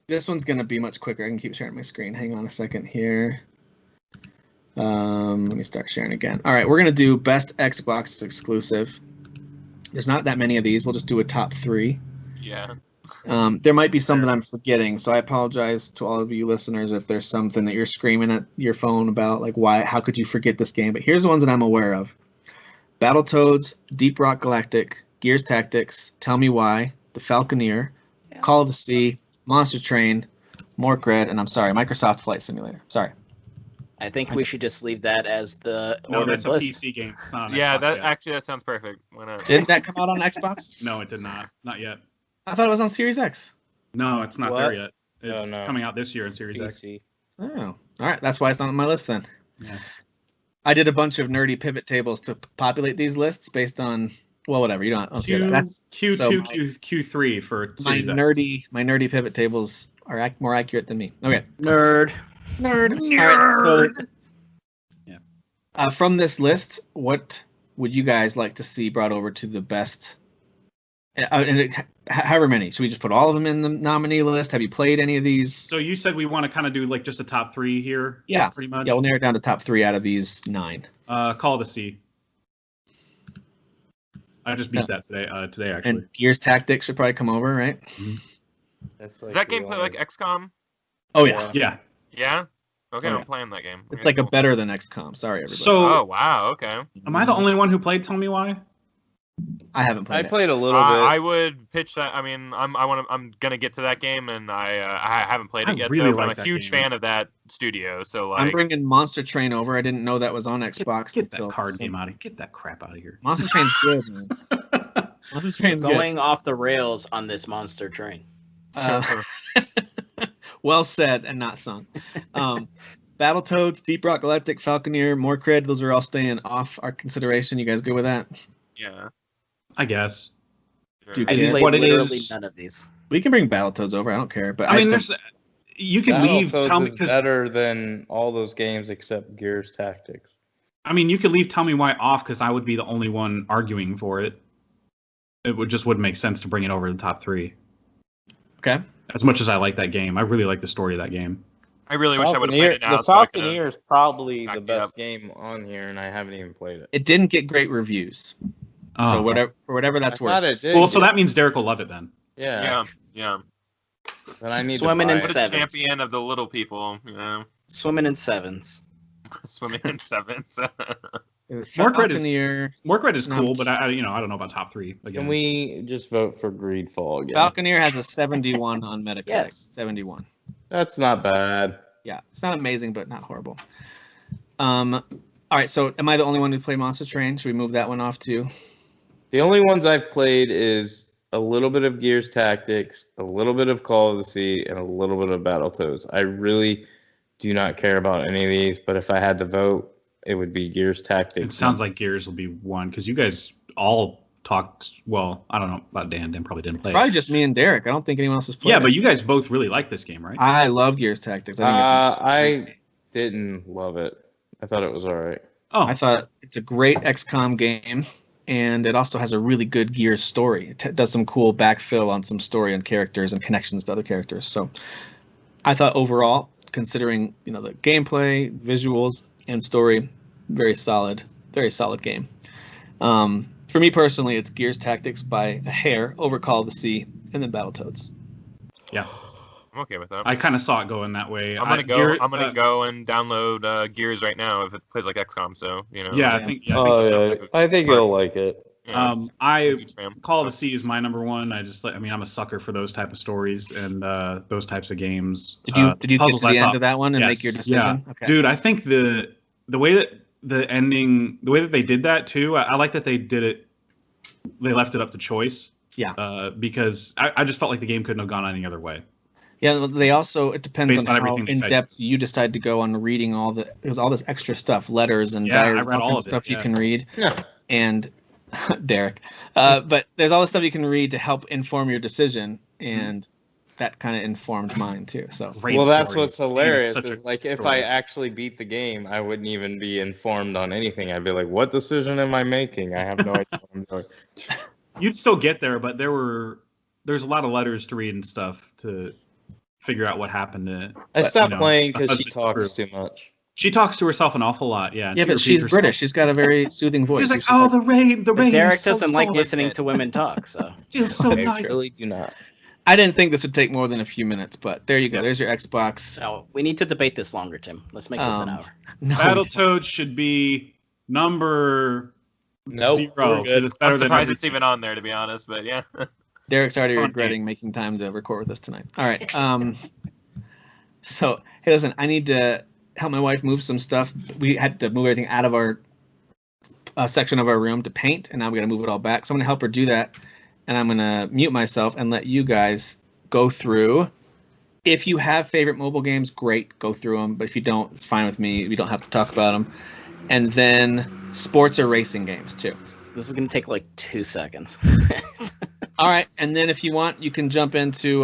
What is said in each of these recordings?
This one's going to be much quicker. I can keep sharing my screen. Hang on a second here. Let me start sharing again. All right, we're going to do best Xbox exclusive. There's not that many of these. We'll just do a top 3. Yeah. There might be some that I'm forgetting, so I apologize to all of you listeners if there's something that you're screaming at your phone about, like how could you forget this game? But here's the ones that I'm aware of. Battletoads, Deep Rock Galactic, Gears Tactics, Tell Me Why, The Falconeer, Call of the Sea, Monster Train, Mork Red, and I'm sorry, Microsoft Flight Simulator. Sorry. I think we should just leave that as the No, that's a list. PC game. It's not on Yeah, Xbox yet. actually that sounds perfect. Why not? Didn't that come out on Xbox? No, it did not. Not yet. I thought it was on Series X. No, it's not What? there yet. It's No. coming out this year in Series X. PC. Oh, all right. That's why it's not on my list then. Yeah. I did a bunch of nerdy pivot tables to populate these lists based on, well, whatever. You don't. Okay, that's Q2, so Q3 for my Series X. my nerdy pivot tables are more accurate than me. Okay. Nerd. All right, so, Yeah. from this list, what would you guys like to see brought over to the best? However many. Should we just put all of them in the nominee list? Have you played any of these? So you said we want to kind of do like just a top 3 here? Yeah. Pretty much? Yeah, we'll narrow it down to top 3 out of these 9. Call of the Sea. I just beat that today actually. And Gears Tactics should probably come over, right? That's Is that game play like XCOM? Oh, yeah. Yeah. Yeah. Okay, Oh, yeah. I'm playing that game. It's like a better than XCOM. Sorry, everybody. So, Oh wow. Okay. am I the only one who played Tell Me Why? I haven't played I it. played a little bit. I would pitch that. I mean, I'm gonna get to that game, and I haven't played it I yet. really Though, but like I'm a that huge game. fan of that studio. So I'm like, bringing Monster Train over. I didn't know that was on Xbox. Get that until- card game out of here. Get that crap out of here. Monster Train's good, man. Monster Train's Going off the rails on this monster train. good. Well said and not sung. Battletoads, Deep Rock Galactic, Falconeer, Morkred, those are all staying off our consideration. You guys good with that? yeah. I guess. Dude, I Yeah. played What it literally is- none of these. We can bring Battletoads over. I don't care. But I mean, still- you can leave. Battletoads Tell me is because better than all those games except Gears Tactics. I mean, you could leave Tell Me Why off because I would be the only one arguing for it. It wouldn't make sense to bring it over to the top 3. Okay. As much as I like that game, I really like the story of that game. I really wish I would have played it now. The so I could've- Falconeer is probably backed the it best up. game on here, and I haven't even played it. It didn't get great reviews. So whatever that's I thought worth. it did. Well, so that means Derek will love it then. Yeah. Yeah. But I need Swimming to in buy What it. sevens. a champion of the little people. You know, Swimming in sevens. swimming in sevens. Morkred is- Falconeer, Morkred is No, cool, but I don't know about top 3. Again. Can we just vote for Greedfall again? Falconeer has a 71 on Metacritic. Yes. 71. That's not bad. Yeah, it's not amazing, but not horrible. All right, so am I the only one who played Monster Train? Should we move that one off too? The only ones I've played is a little bit of Gears Tactics, a little bit of Call of the Sea, and a little bit of Battletoads. I really do not care about any of these, but if I had to vote, it would be Gears Tactics. It sounds like Gears will be 1 because you guys all talked. Well, I don't know about Dan. Dan probably didn't play. Probably just me and Derek. I don't think anyone else has played. Yeah, it. but you guys both really like this game, right? I love Gears Tactics. I think it's I didn't love it. I thought it was all right. Oh, I thought it's a great XCOM game, and it also has a really good Gears story. It does some cool backfill on some story and characters and connections to other characters. So I thought overall, considering the gameplay, visuals, and story, very solid game. For me personally, it's Gears Tactics by a hair over Call of the Sea, and then Battletoads. yeah. I'm okay with that. I kind of saw it going that way. I'm gonna go and download Gears right now if it plays like XCOM. So Yeah, Yeah. I think. I think you'll like it. Call of the Sea is my number 1. I'm a sucker for those type of stories and those types of games. Did you get puzzles, to the I end thought- of that one and Yes, make your decision? Yeah. Okay. Dude, I think the way that the ending, the way that they did that too, I like that they did it. They left it up to choice. Yeah. Because I just felt like the game couldn't have gone any other way. Yeah, they also, it depends Based on on how everything they in fed depth you decide to go on reading there's all this extra stuff, letters and Yeah, I diaries, read all kinds of it, stuff you yeah. can read. Yeah. And Derek, but there's all this stuff you can read to help inform your decision, and that kind of informed mine too. So Great Well, that's story. what's hilarious. Such a Is like if story. I actually beat the game, I wouldn't even be informed on anything. I'd be like, "What decision am I making? I have no idea what I'm doing." You'd still get there, but there's a lot of letters to read and stuff figure out what happened to. I stopped you know, playing the because she husband talks crew. too much. She talks to herself an awful lot. Yeah. and Yeah, she but repeats she's herself. British. She's got a very soothing voice. She's like, You should oh, the rain. But is Derek so doesn't like salty. listening to women talk, so. Feels so I nice. really do not. I didn't think this would take more than a few minutes, but there you go. There's your Xbox. No, we need to debate this longer, Tim. Let's make this an hour. No, Battletoads should be number Nope, 0. we're 'cause good. It's better I'm than surprised number it's even on there, to be honest. But yeah. Derek's already Fun regretting making time to record with us tonight. All right. So hey, listen, I need to help my wife move some stuff. We had to move everything out of our section of our room to paint, and now we got to move it all back. So I'm gonna help her do that, and I'm gonna mute myself and let you guys go through. If you have favorite mobile games, great, go through them. But if you don't, it's fine with me. We don't have to talk about them. And then sports or racing games too. This is going to take like 2 seconds. All right, and then if you want, you can jump into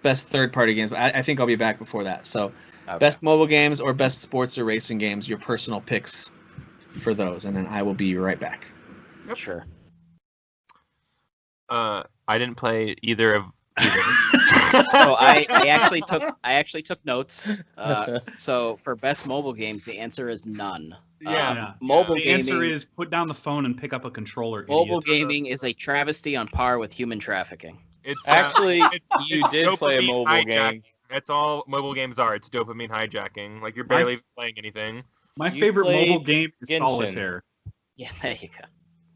best third-party games. But I think I'll be back before that. So, Okay. best mobile games or best sports or racing games, your personal picks for those, and then I will be right back. Sure. I didn't play either of either. So I actually took notes. So for best mobile games, the answer is none. Yeah. Mobile The gaming. answer is put down the phone and pick up a controller. Mobile idiot. gaming is a travesty on par with human trafficking. It's Actually, you it's did play a dopamine mobile hijacking. game. That's all mobile games are. It's dopamine hijacking. Like you're My- barely playing anything. My You favorite played mobile game is Genshin. Solitaire. Yeah, there you go.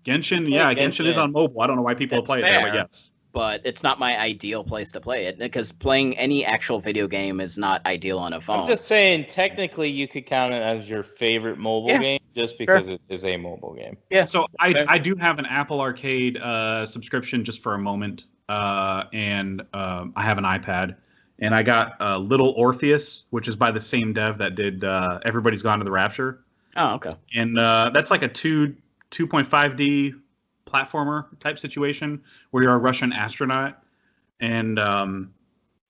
Genshin, played yeah, Genshin is Genshin. on mobile. I don't know why people That's play it there, but fair. yes. But it's not my ideal place to play it because playing any actual video game is not ideal on a phone. I'm just saying, technically, you could count it as your favorite mobile Yeah, game just because it is a mobile game. Yeah. So I do have an Apple Arcade subscription just for a moment, and I have an iPad, and I got Little Orpheus, which is by the same dev that did Everybody's Gone to the Rapture, Oh, okay. and that's like a 2.5D platformer type situation where you're a Russian astronaut, and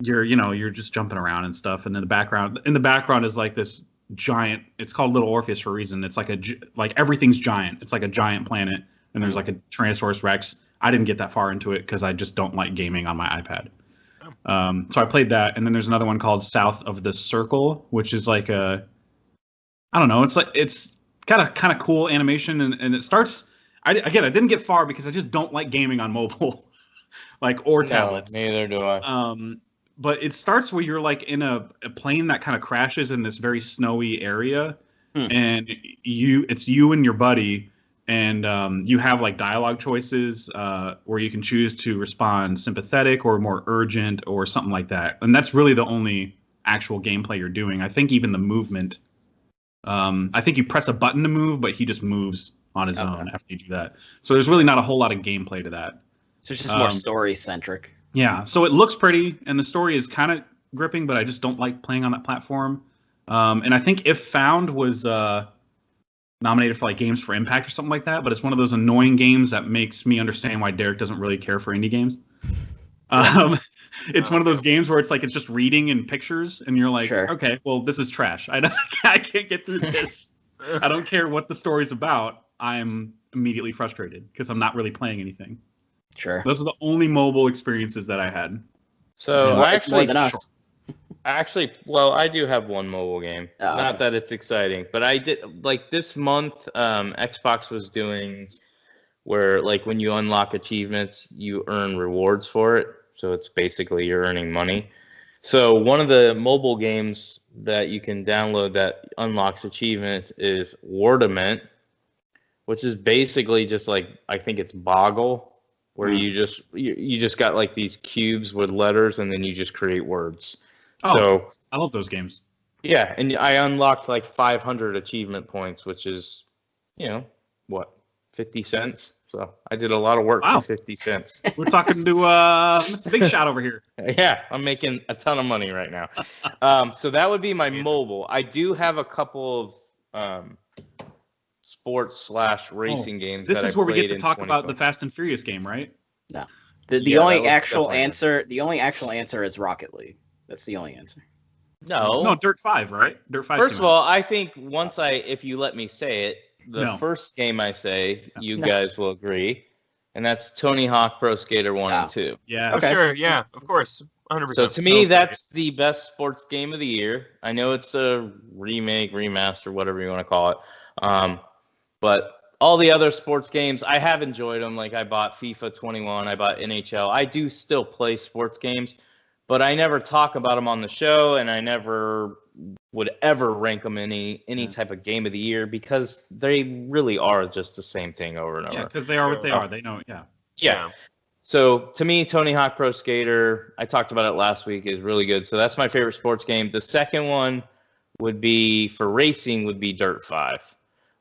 you're just jumping around and stuff, and in the background is like this giant. It's called Little Orpheus for a reason. It's like everything's giant. It's like a giant planet, and there's like a Tyrannosaurus Rex. I didn't get that far into it because I just don't like gaming on my iPad. So I played that, and then there's another one called South of the Circle, which is like I don't know. It's got a kind of cool animation, and it starts. I didn't get far because I just don't like gaming on mobile, or tablets. No, neither do I. But it starts where you're like in a plane that kind of crashes in this very snowy area, and it's you and your buddy, and you have like dialogue choices where you can choose to respond sympathetic or more urgent or something like that, and that's really the only actual gameplay you're doing. I think even the movement. I think you press a button to move, but he just moves on his own after you do that. So there's really not a whole lot of gameplay to that. So it's just more story centric. Yeah, so it looks pretty, and the story is kind of gripping, but I just don't like playing on that platform. And I think If Found was nominated for like Games for Impact or something like that, but it's one of those annoying games that makes me understand why Derek doesn't really care for indie games. It's one of those games where it's like it's just reading and pictures, and you're like, Sure. Okay, well, this is trash. I can't get through this. I don't care what the story's about. I'm immediately frustrated because I'm not really playing anything. Sure. Those are the only mobile experiences that I had. So It's more than us. I do have one mobile game. Oh, Not okay. that it's exciting, but I did like this month. Xbox was doing where like when you unlock achievements, you earn rewards for it. So it's basically you're earning money. So one of the mobile games that you can download that unlocks achievements is Wordament, which is basically just like I think it's Boggle, where you just got like these cubes with letters and then you just create words. Oh, So I love those games. yeah, and I unlocked like 500 achievement points, which is, 50 cents. So I did a lot of work Wow. for 50 cents. We're talking to Mr. Big Shot over here. Yeah, I'm making a ton of money right now. So that would be my mobile. I do have a couple of sports/racing games. This that is I where we get played to in talk about the 2020. Fast and Furious game, right? The Yeah, that only was actual definitely- the only actual answer is Rocket League. That's the only answer. No, Dirt 5, right? Dirt 5. First came of out. all, I think if you let me say it, the No. first game I say, you No. guys will agree, and that's Tony Hawk Pro Skater 1 and 2. yeah. Oh, Okay. sure, yeah, of course. 100%. So to me, that's the best sports game of the year. I know it's a remake, remaster, whatever you want to call it. But all the other sports games, I have enjoyed them. Like I bought FIFA 21, I bought NHL. I do still play sports games, but I never talk about them on the show, and I never would ever rank them any type of game of the year because they really are just the same thing over and over. Yeah, because they are what they are. They know, Yeah. So to me, Tony Hawk Pro Skater, I talked about it last week, is really good. So that's my favorite sports game. The second one would be for racing would be Dirt 5.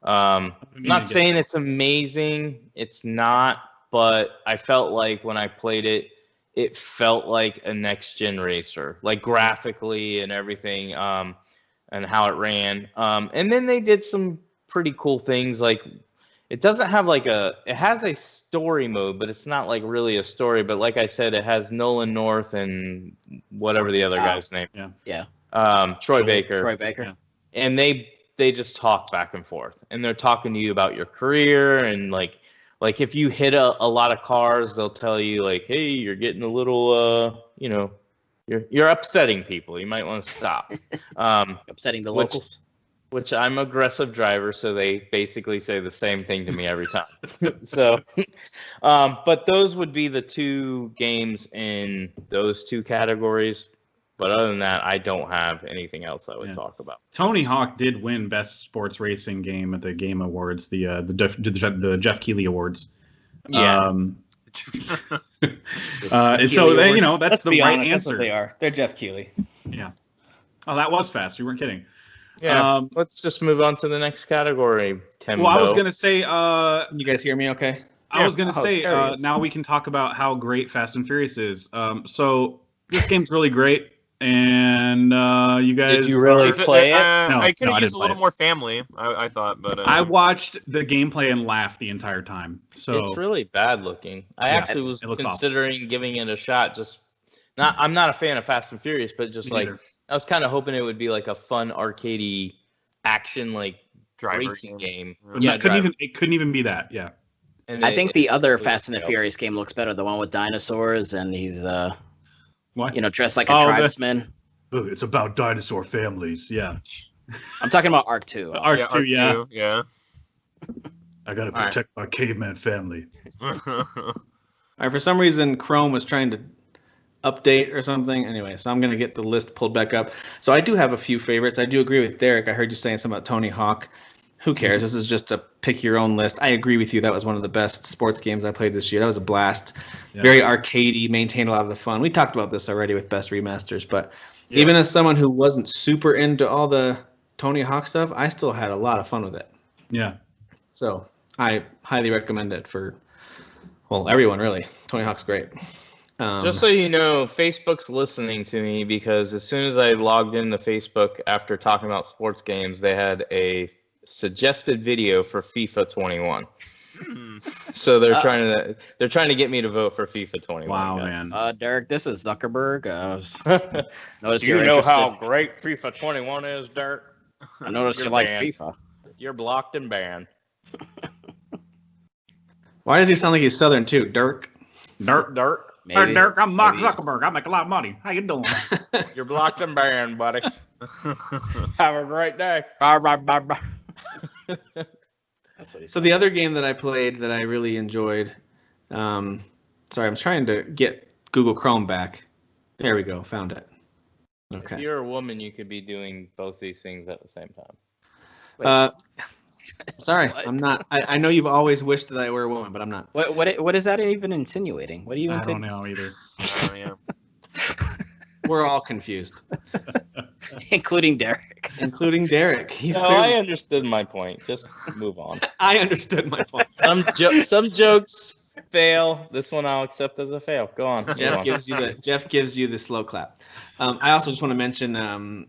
I'm not saying it's amazing. It's not, but I felt like when I played it, it felt like a next-gen racer, like graphically and everything, and how it ran. And then they did some pretty cool things, like it doesn't have like it has a story mode, but it's not like really a story. But like I said, it has Nolan North and whatever the other guy's name. Yeah. Troy Baker. Troy Baker. Yeah. And they just talk back and forth, and they're talking to you about your career, and like if you hit a lot of cars, they'll tell you like, hey, you're getting a little you're upsetting people. You might want to stop. Upsetting the locals. Which I'm an aggressive driver, so they basically say the same thing to me every time. So, but those would be the two games in those two categories. But other than that, I don't have anything else I would talk about. Tony Hawk did win Best Sports Racing Game at the Game Awards, the Jeff Keighley Awards. Yeah. So they, that's the right answer. That's what they are. They're Jeff Keighley. Yeah. Oh, that was fast. You weren't kidding. Yeah. Let's just move on to the next category. Tempo. Well, I was gonna say. You guys hear me? Okay. I was gonna say. Now we can talk about how great Fast and Furious is. So this game's really great. And you guys, did you really play it? No, I could have used didn't a little more family. I thought, but I watched the gameplay and laughed the entire time. So it's really bad looking. I actually was considering giving it a shot. I'm not a fan of Fast and Furious, but just like I was kind of hoping it would be like a fun arcadey action like racing game. Yeah, it couldn't even be that. Yeah. And I think the other Fast and the Furious game looks better. The one with dinosaurs, and he's what? Dressed like a tribesman. It's about dinosaur families. Yeah. I'm talking about Arc 2. Arc 2, yeah. Yeah. I gotta protect my caveman family. All right. For some reason, Chrome was trying to update or something. Anyway, so I'm gonna get the list pulled back up. So I do have a few favorites. I do agree with Derek. I heard you saying something about Tony Hawk. Who cares? This is just a pick your own list. I agree with you. That was one of the best sports games I played this year. That was a blast. Yeah. Very arcadey, maintained a lot of the fun. We talked about this already with best remasters, but even as someone who wasn't super into all the Tony Hawk stuff, I still had a lot of fun with it. Yeah. So I highly recommend it for, everyone really. Tony Hawk's great. Just so you know, Facebook's listening to me because as soon as I logged into Facebook after talking about sports games, they had a suggested video for FIFA 21. So they're trying to get me to vote for FIFA 21. Wow, guys. man. Derek, this is Zuckerberg. Do you know how great FIFA 21 is, Derek? I noticed you like FIFA. You're blocked and banned. Why does he sound like he's Southern too, Dirk? Dirk. Hey, Dirk, I'm Mark Zuckerberg. I make a lot of money. How you doing? You're blocked and banned, buddy. Have a great day. That's what he said. So the other game that I played that I really enjoyed, sorry, I'm trying to get Google Chrome back. There we go, found it. Okay. If you're a woman, you could be doing both these things at the same time. Sorry, I'm not. I know you've always wished that I were a woman, but I'm not. What is that even insinuating? What are you insinuating? I don't know either. We're all confused. Including Derek. I understood my point. Just move on. I understood my point. Some jokes fail. This one I'll accept as a fail. Go on. Jeff gives you the slow clap. I also just want to mention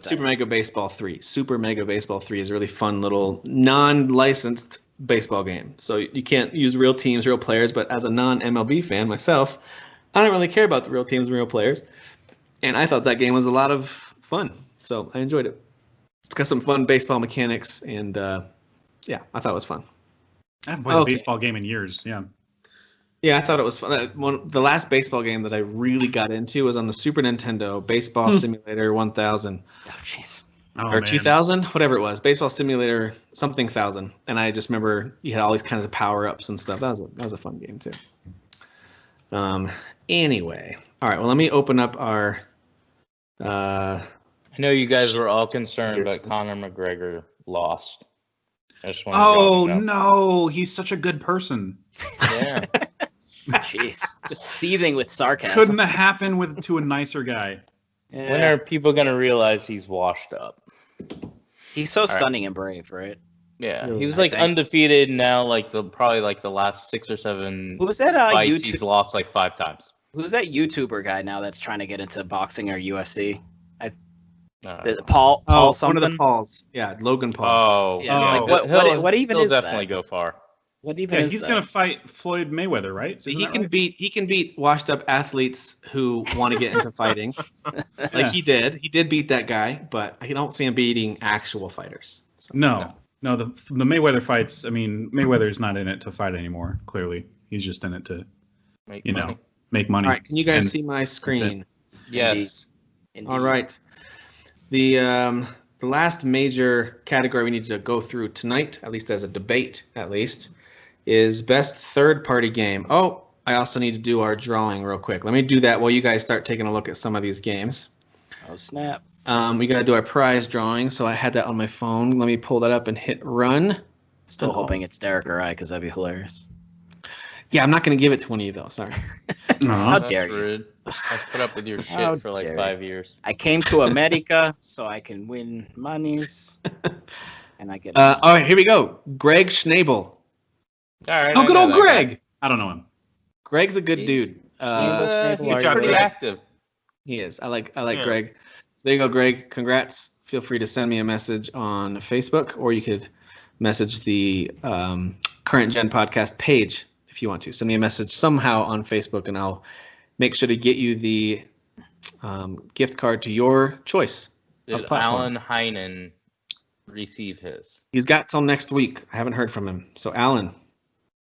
Super Mega Baseball 3. Super Mega Baseball 3 is a really fun little non-licensed baseball game. So you can't use real teams, real players, but as a non-MLB fan myself, I don't really care about the real teams and real players. And I thought that game was a lot of fun. So I enjoyed it. It's got some fun baseball mechanics, and I thought it was fun. I haven't played a baseball game in years. Yeah. Yeah, I thought it was fun. The last baseball game that I really got into was on the Super Nintendo, Baseball Simulator 1000. Oh, jeez. Oh, Or man. 2000, whatever it was, Baseball Simulator something 1000, and I just remember you had all these kinds of power ups and stuff. That was a fun game too. Anyway, all right. Well, let me open up our. I know you guys were all concerned, but Conor McGregor lost. I just want Oh, to know. no. He's such a good person. Yeah. Jeez. Just seething with sarcasm. Couldn't have happened to a nicer guy. Yeah. When are people gonna realize he's washed up? He's so right. stunning and brave, right? Yeah, Really, he was I like think. undefeated now. Probably the last 6 or 7 Who was that fights he's YouTube? lost like 5 times. Who's that YouTuber guy now that's trying to get into boxing or UFC? Uh, Paul one something. of the Pauls. Yeah, Logan Paul. Oh, Yeah, like, what even he'll is definitely that? go far. What even Yeah, is he's that? going to fight Floyd Mayweather, right? So Isn't he that can right? beat washed up athletes who want to get into fighting. Like Yeah. he did beat that guy, but I don't see him beating actual fighters. So, No. The Mayweather fights, I mean, Mayweather's not in it to fight anymore, clearly. He's just in it to, Make you money. know, make money. All right, can you guys And see my screen? Yes. Indeed. All right. The last major category we need to go through tonight, at least as a debate, is best third-party game. Oh, I also need to do our drawing real quick. Let me do that while you guys start taking a look at some of these games. Oh snap! We got to do our prize drawing, so I had that on my phone. Let me pull that up and hit run. Still hoping it's Derek or I, because that'd be hilarious. Yeah, I'm not going to give it to one of you, though. Sorry. How That's dare you? rude. I've put up with your How shit for like dare 5 years. I came to America so I can win monies, and I get. All right, here we go. Greg Schnabel. All right. Oh, I good know old that guy. Greg. I don't know him. Greg's a good dude. He's job, pretty Greg. active. He is. I like Yeah. Greg. So there you go, Greg. Congrats. Feel free to send me a message on Facebook, or you could message the Current Gen Podcast page if you want to. Send me a message somehow on Facebook, and I'll make sure to get you the gift card to your choice of Did platform. Alan Heinen receive his? He's got till next week. I haven't heard from him. So Alan,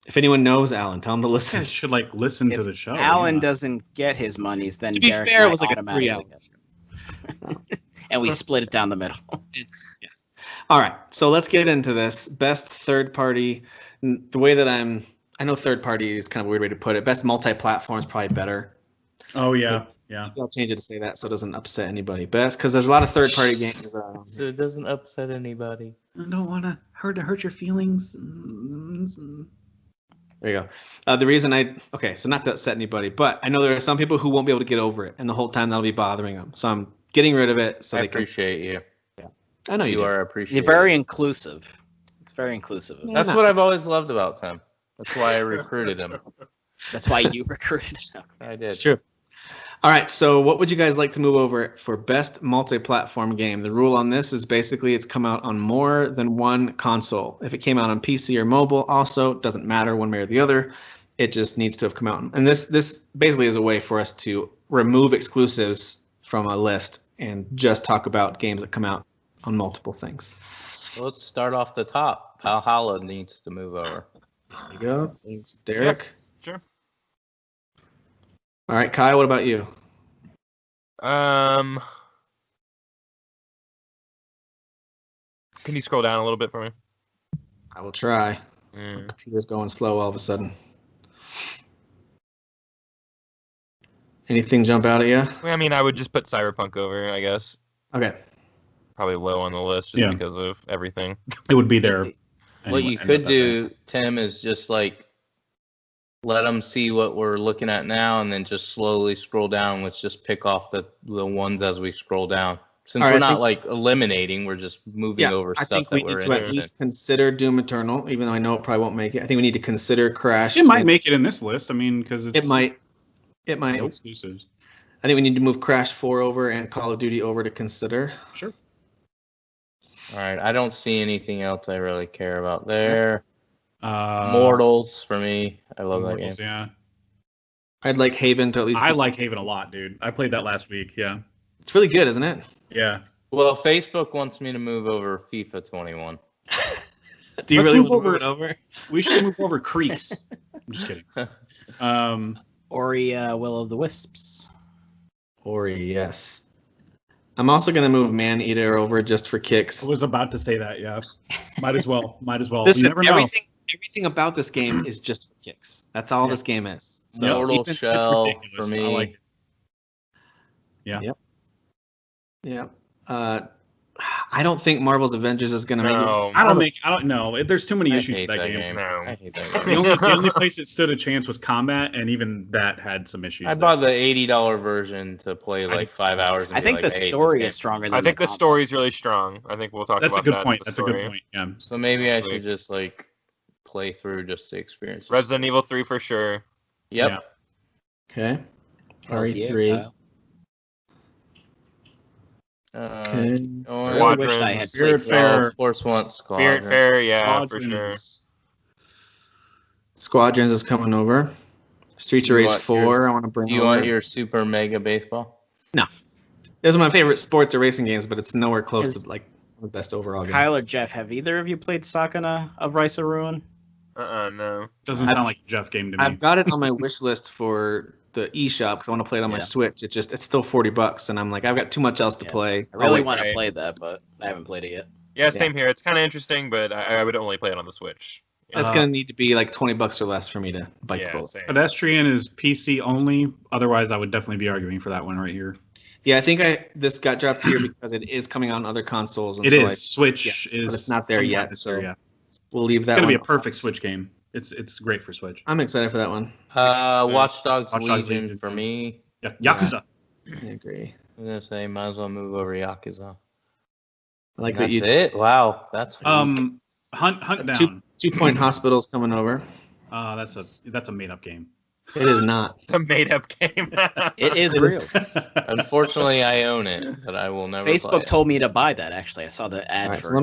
if anyone knows Alan, tell him to You listen. guys should like listen to If the show. Alan yeah. doesn't get his monies, then To be Derek fair, and I it was like a automatically 3 get. And we split it down the middle. All right, so let's get into this. Best third party. The way that I know third party is kind of a weird way to put it. Best multi-platform is probably better. Oh, yeah. Yeah. I'll change it to say that so it doesn't upset anybody. Best, because there's a lot of third party games. So it doesn't upset anybody. I don't want to hurt your feelings. There you go. The reason so not to upset anybody, but I know there are some people who won't be able to get over it, and the whole time that'll be bothering them. So I'm getting rid of it so I they can. appreciate you. I know you You do. are You're appreciated. very inclusive. It's very inclusive. of you. That's what I've always loved about Tim. That's why I recruited him. That's why you recruited him. I did. It's true. All right, so what would you guys like to move over for best multi-platform game? The rule on this is basically it's come out on more than one console. If it came out on PC or mobile, also doesn't matter one way or the other. It just needs to have come out. And this basically is a way for us to remove exclusives from a list and just talk about games that come out on multiple things. So let's start off the top. Valhalla needs to move over. There you go. Thanks, Derek. Sure. All right, Kai, what about you? Can you scroll down a little bit for me? I will try. Mm. My computer's going slow all of a sudden. Anything jump out at you? I mean, I would just put Cyberpunk over, I guess. Okay. Probably low on the list just Yeah. because of everything. It would be there. What you could do, Tim, is just like let them see what we're looking at now, and then just slowly scroll down. Let's just pick off the ones as we scroll down. Since All right, we're I not think- like eliminating, we're just moving over I stuff think we that need we're to at interested in. least consider Doom Eternal, even though I know it probably won't make it. I think we need to consider Crash. It might make it in this list. I mean, because it's It might. It might. no exclusives. I think we need to move Crash 4 over and Call of Duty over to consider. Sure. All right, I don't see anything else I really care about there. Uh, Mortals for me. I love that game. Mortals, yeah. I'd like Haven to at least. I be- like Haven a lot, dude. I played that last week. Yeah. It's really good, isn't it? Yeah. Well, Facebook wants me to move over FIFA 21. Do you Let's really move want to over- move it over? We should move over Creeks. I'm just kidding. Ori, Will of the Wisps. Ori, yes. I'm also gonna move Maneater over just for kicks. I was about to say that. Yeah, might as well. You Listen, never know. everything about this game is just for kicks. That's all this game is. So Mortal It's Shell ridiculous. for I me. like it. Yeah. Yep. Yeah. I don't think Marvel's Avengers is gonna make it. No. I don't know. There's too many I issues hate with that that game. game. No. I hate that The game. only place it stood a chance was combat, and even that had some issues. I bought the $80 version to play like 5 hours. And I be think like, the "Hey, this story game-" is stronger than I think the combat. story's really strong. I think we'll talk That's a about good that. point. the That's a good story. point. Yeah. So maybe I Hopefully. should just like play through just to experience. the Resident story. Evil 3 for sure. Yep. Okay. Hells yeah, RE3. Kyle. Okay. I really wished I had played Spiritfarer. Of course, once Squadron. Spiritfarer, yeah, for sure. Squadrons. Squadrons is coming over. Streets of You Rage want 4. I want to bring Do you over. want your super mega baseball? Those are my favorite sports or racing games, but it's nowhere close Is- to like the best overall games. Kyle or Jeff, have either of you played Sakana of Rise of Ruin? No. Doesn't sound like a Jeff game to me. I've got it on my wish list for the eShop because I want to play it on my Yeah. Switch. It's still $40, and I'm like, I've got too much else to Yeah. play. I really I'll want to wait. play that, but I haven't played it yet. Yeah, same here. It's kind of interesting, but I would only play it on the Switch. It's gonna need to be like $20 or less for me to bite the Yeah, bullet. same. Pedestrian is PC only. Otherwise, I would definitely be arguing for that one right here. Yeah, I think this got dropped here because it is coming out on other consoles. And It so is. Switch is. but it's not there sometime yet, this so year, yeah. we'll leave It's that. gonna be a one. perfect Switch game. It's great for Switch. I'm excited for that one. Watch Dogs Watch Dogs Legion Legion. for me. Yeah. Yakuza. I agree. I'm gonna say might as well move over Yakuza. I like That's that you. it. Wow, that's weak. Hunt down. 2-Point Hospital's coming over. That's a made up game. It is not. It's a made-up game. It is It real. is. Unfortunately, I own it, but I will never. play Facebook it. told me to buy that. Actually, I saw the ad All right, for so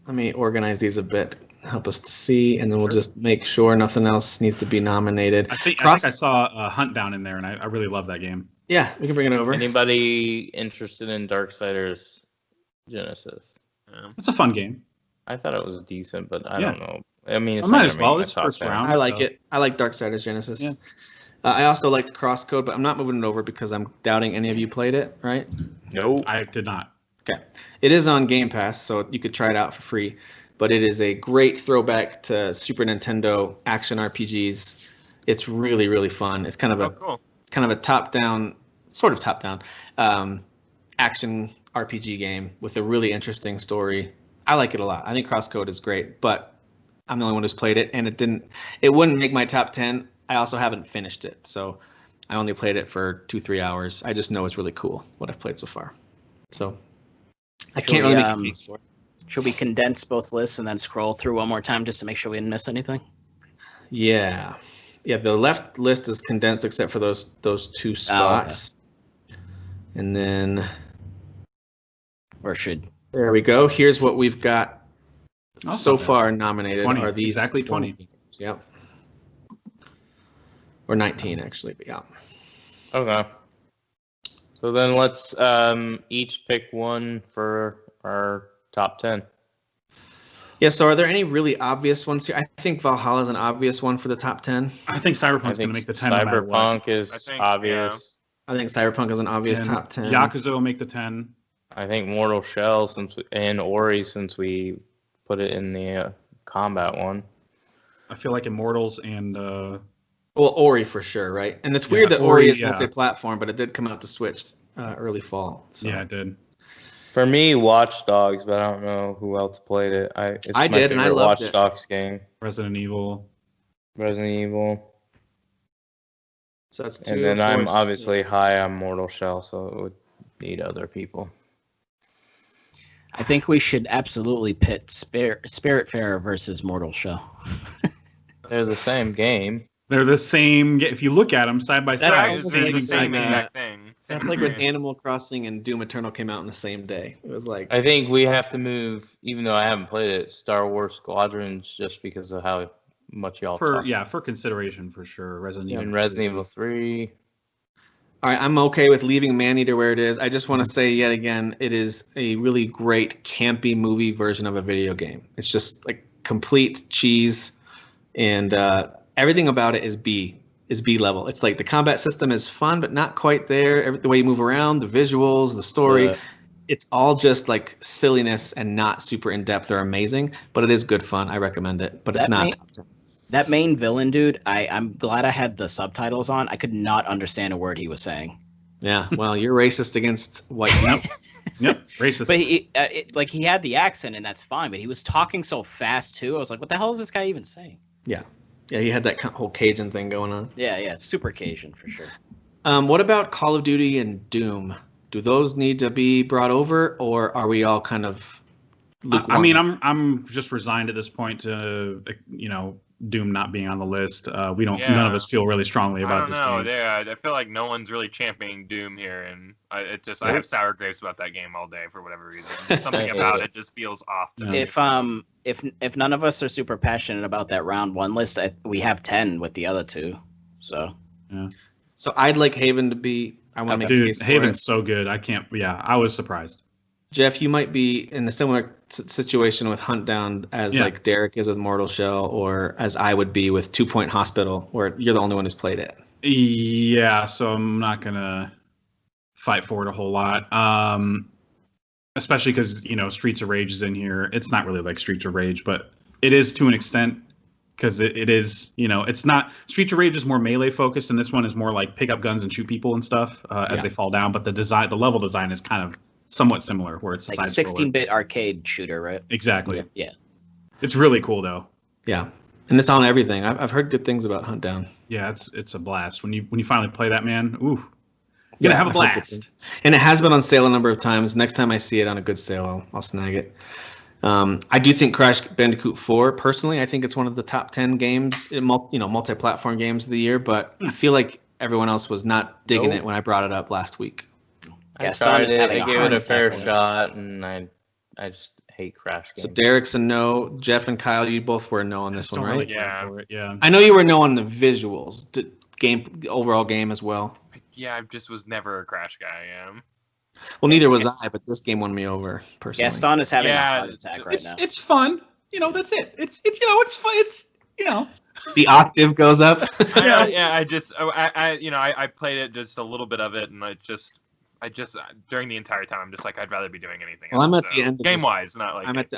let me organize these a bit, help us to see, and then we'll just make sure nothing else needs to be nominated. I think Cross- I saw Hunt Down in there, and I really love that game. Yeah, we can bring it over. Anybody interested in Darksiders Genesis? It's a fun game. I thought it was decent, but I Yeah. don't know. I mean, it's I might not as gonna well. make my It's top first 10. round. I like so- it. I like Darksiders Genesis. Yeah. I also liked Crosscode, but I'm not moving it over because I'm doubting any of you played it, right? Nope. I did not. Okay. It is on Game Pass, so you could try it out for free. But it is a great throwback to Super Nintendo action RPGs. It's really, really fun. It's kind of Oh, a cool. top-down, sort of top-down action RPG game with a really interesting story. I like it a lot. I think Crosscode is great, but I'm the only one who's played it, and it wouldn't make my top 10. I also haven't finished it, so I only played it for 2-3 hours. I just know it's really cool what I've played so far. So I Should can't we, really make a case for it. Should we condense both lists and then scroll through one more time just to make sure we didn't miss anything? Yeah. The left list is condensed except for those two spots. And then Or should there we go. Here's what we've got Oh, so okay. far nominated 20, are these exactly 20. games. Yep. Or 19 actually, but yeah. Okay. So then let's each pick one for our top 10. Yeah, so are there any really obvious ones here? I think Valhalla's an obvious one for the top 10. I think Cyberpunk's going to make the 10 no matter what. Cyberpunk is I think, obvious. I think Cyberpunk is an obvious And top 10. Yakuza will make the 10. I think Mortal Shell and Ori since we put it in the combat one. I feel like Immortals and Well, Ori for sure, right? And it's Yeah, weird that Ori, Ori is yeah. multi-platform, but it did come out to Switch early fall. So. yeah, it did. For me, Watch Dogs, but I don't know who else played it. It's I my did, and I favorite loved Watch it. Dogs game. Resident Evil. Resident Evil. So that's 2, And then 4, I'm obviously 6. high on Mortal Shell, so it would need other people. I think we should absolutely pit Spiritfarer versus Mortal Shell. They're the same game. They're the same. If you look at them side by That side, almost same like the same, same game. exact thing. That's like when Animal Crossing and Doom Eternal came out on the same day. It was like, I think we have to move, even though I haven't played it, Star Wars Squadrons, just because of how much y'all talk. for consideration for sure. Resident Evil. And Resident Evil 3. all right, I'm okay with leaving Maneater where it is. I just want to say yet again, it is a really great campy movie version of a video game. It's just like complete cheese, and everything about it is B. is B level. It's like the combat system is fun, but not quite there. The way you move around, the visuals, the story, it's all just like silliness and not super in depth or amazing. But it is good fun. I recommend it. But it's not. That main villain dude, I'm glad I had the subtitles on. I could not understand a word he was saying. Yeah, well, you're racist against white people. Yep, racist. But he had the accent, and that's fine. But he was talking so fast too. I was like, "What the hell is this guy even saying?" Yeah, he had that whole Cajun thing going on. Yeah, super Cajun for sure. What about Call of Duty and Doom? Do those need to be brought over, or are we all kind of lukewarm? I mean, I'm just resigned at this point to Doom not being on the list. We don't. None of us feel really strongly about this game. Yeah, I feel like no one's really championing Doom here, and I have sour grapes about that game all day for whatever reason. Just something about it just feels off to me. If none of us are super passionate about that round one list, we have 10 with the other two. So So I'd like Haven to be. I want to make a case for Haven's so good. I can't. Yeah, I was surprised. Jeff, you might be in a similar situation with Hunt Down as like Derek is with Mortal Shell, or as I would be with 2 Point Hospital, where you're the only one who's played it. Yeah, so I'm not gonna fight for it a whole lot. Especially because Streets of Rage is in here. It's not really like Streets of Rage, but it is to an extent because it is. It's not Streets of Rage is more melee focused, and this one is more like pick up guns and shoot people and stuff as they fall down. But the level design is kind of somewhat similar, where it's a like 16-bit arcade shooter, right? Exactly. Yeah. It's really cool though. Yeah, and it's on everything. I've heard good things about Hunt Down. Yeah, it's a blast when you finally play that, man. Ooh, you're gonna have a blast. And it has been on sale a number of times. Next time I see it on a good sale, I'll snag it. I do think Crash Bandicoot 4, personally, I think it's one of the top 10 games, multi-platform games of the year. But I feel like everyone else was not digging it when I brought it up last week. I tried it. I gave it a fair shot, and I just hate Crash games. So Derek's a no. Jeff and Kyle, you both were a no on this one, right? Really care for it, yeah. I know you were no on the visuals, the overall game as well. Yeah, I just was never a Crash guy. Well, neither was I, but this game won me over personally. Gaston is having a heart attack right now. It's fun. That's it. It's fun. It's the octave goes up. I played it just a little bit of it, and I just during the entire time I'm just like I'd rather be doing anything else. Well, I'm at the end. Game wise, not like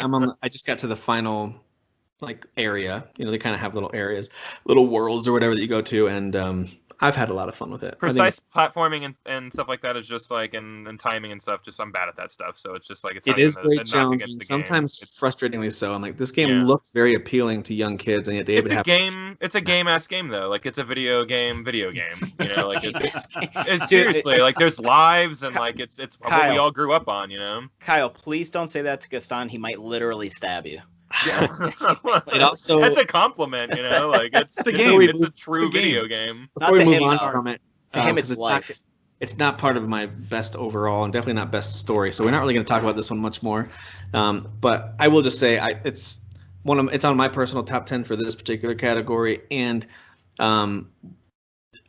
I just got to the final area. They kind of have little areas, little worlds or whatever that you go to, and I've had a lot of fun with it. Precise platforming and stuff like that is just like and timing and stuff. Just I'm bad at that stuff, so it's just like it is very challenging. Sometimes frustratingly so. And like this game looks very appealing to young kids, and yet they It's a game-ass game though. Like it's a video game. Like it's seriously like there's lives and like it's what we all grew up on. Kyle, please don't say that to Gaston. He might literally stab you. Yeah. That's a compliment, like it's the game. It's a true video game. Before we move on from it, to him it's life. It's not part of my best overall, and definitely not best story. So we're not really going to talk about this one much more. But I will just say it's on my personal top 10 for this particular category. And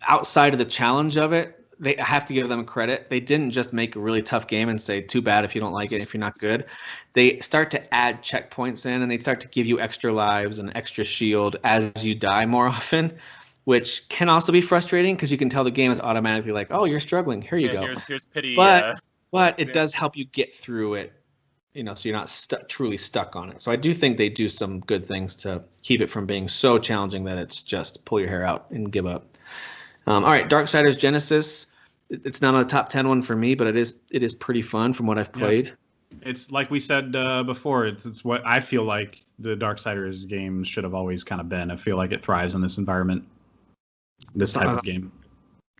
outside of the challenge of it, I have to give them credit. They didn't just make a really tough game and say, too bad if you don't like it, if you're not good. They start to add checkpoints in, and they start to give you extra lives and extra shield as you die more often, which can also be frustrating because you can tell the game is automatically like, oh, you're struggling. Here you go. Here's pity. But it does help you get through it, so you're not truly stuck on it. So I do think they do some good things to keep it from being so challenging that it's just pull your hair out and give up. All right, Darksiders Genesis. It's not a top 10 one for me, but it is pretty fun from what I've played. Yeah. It's like we said before. It's what I feel like the Darksiders game should have always kind of been. I feel like it thrives in this environment, this type of game.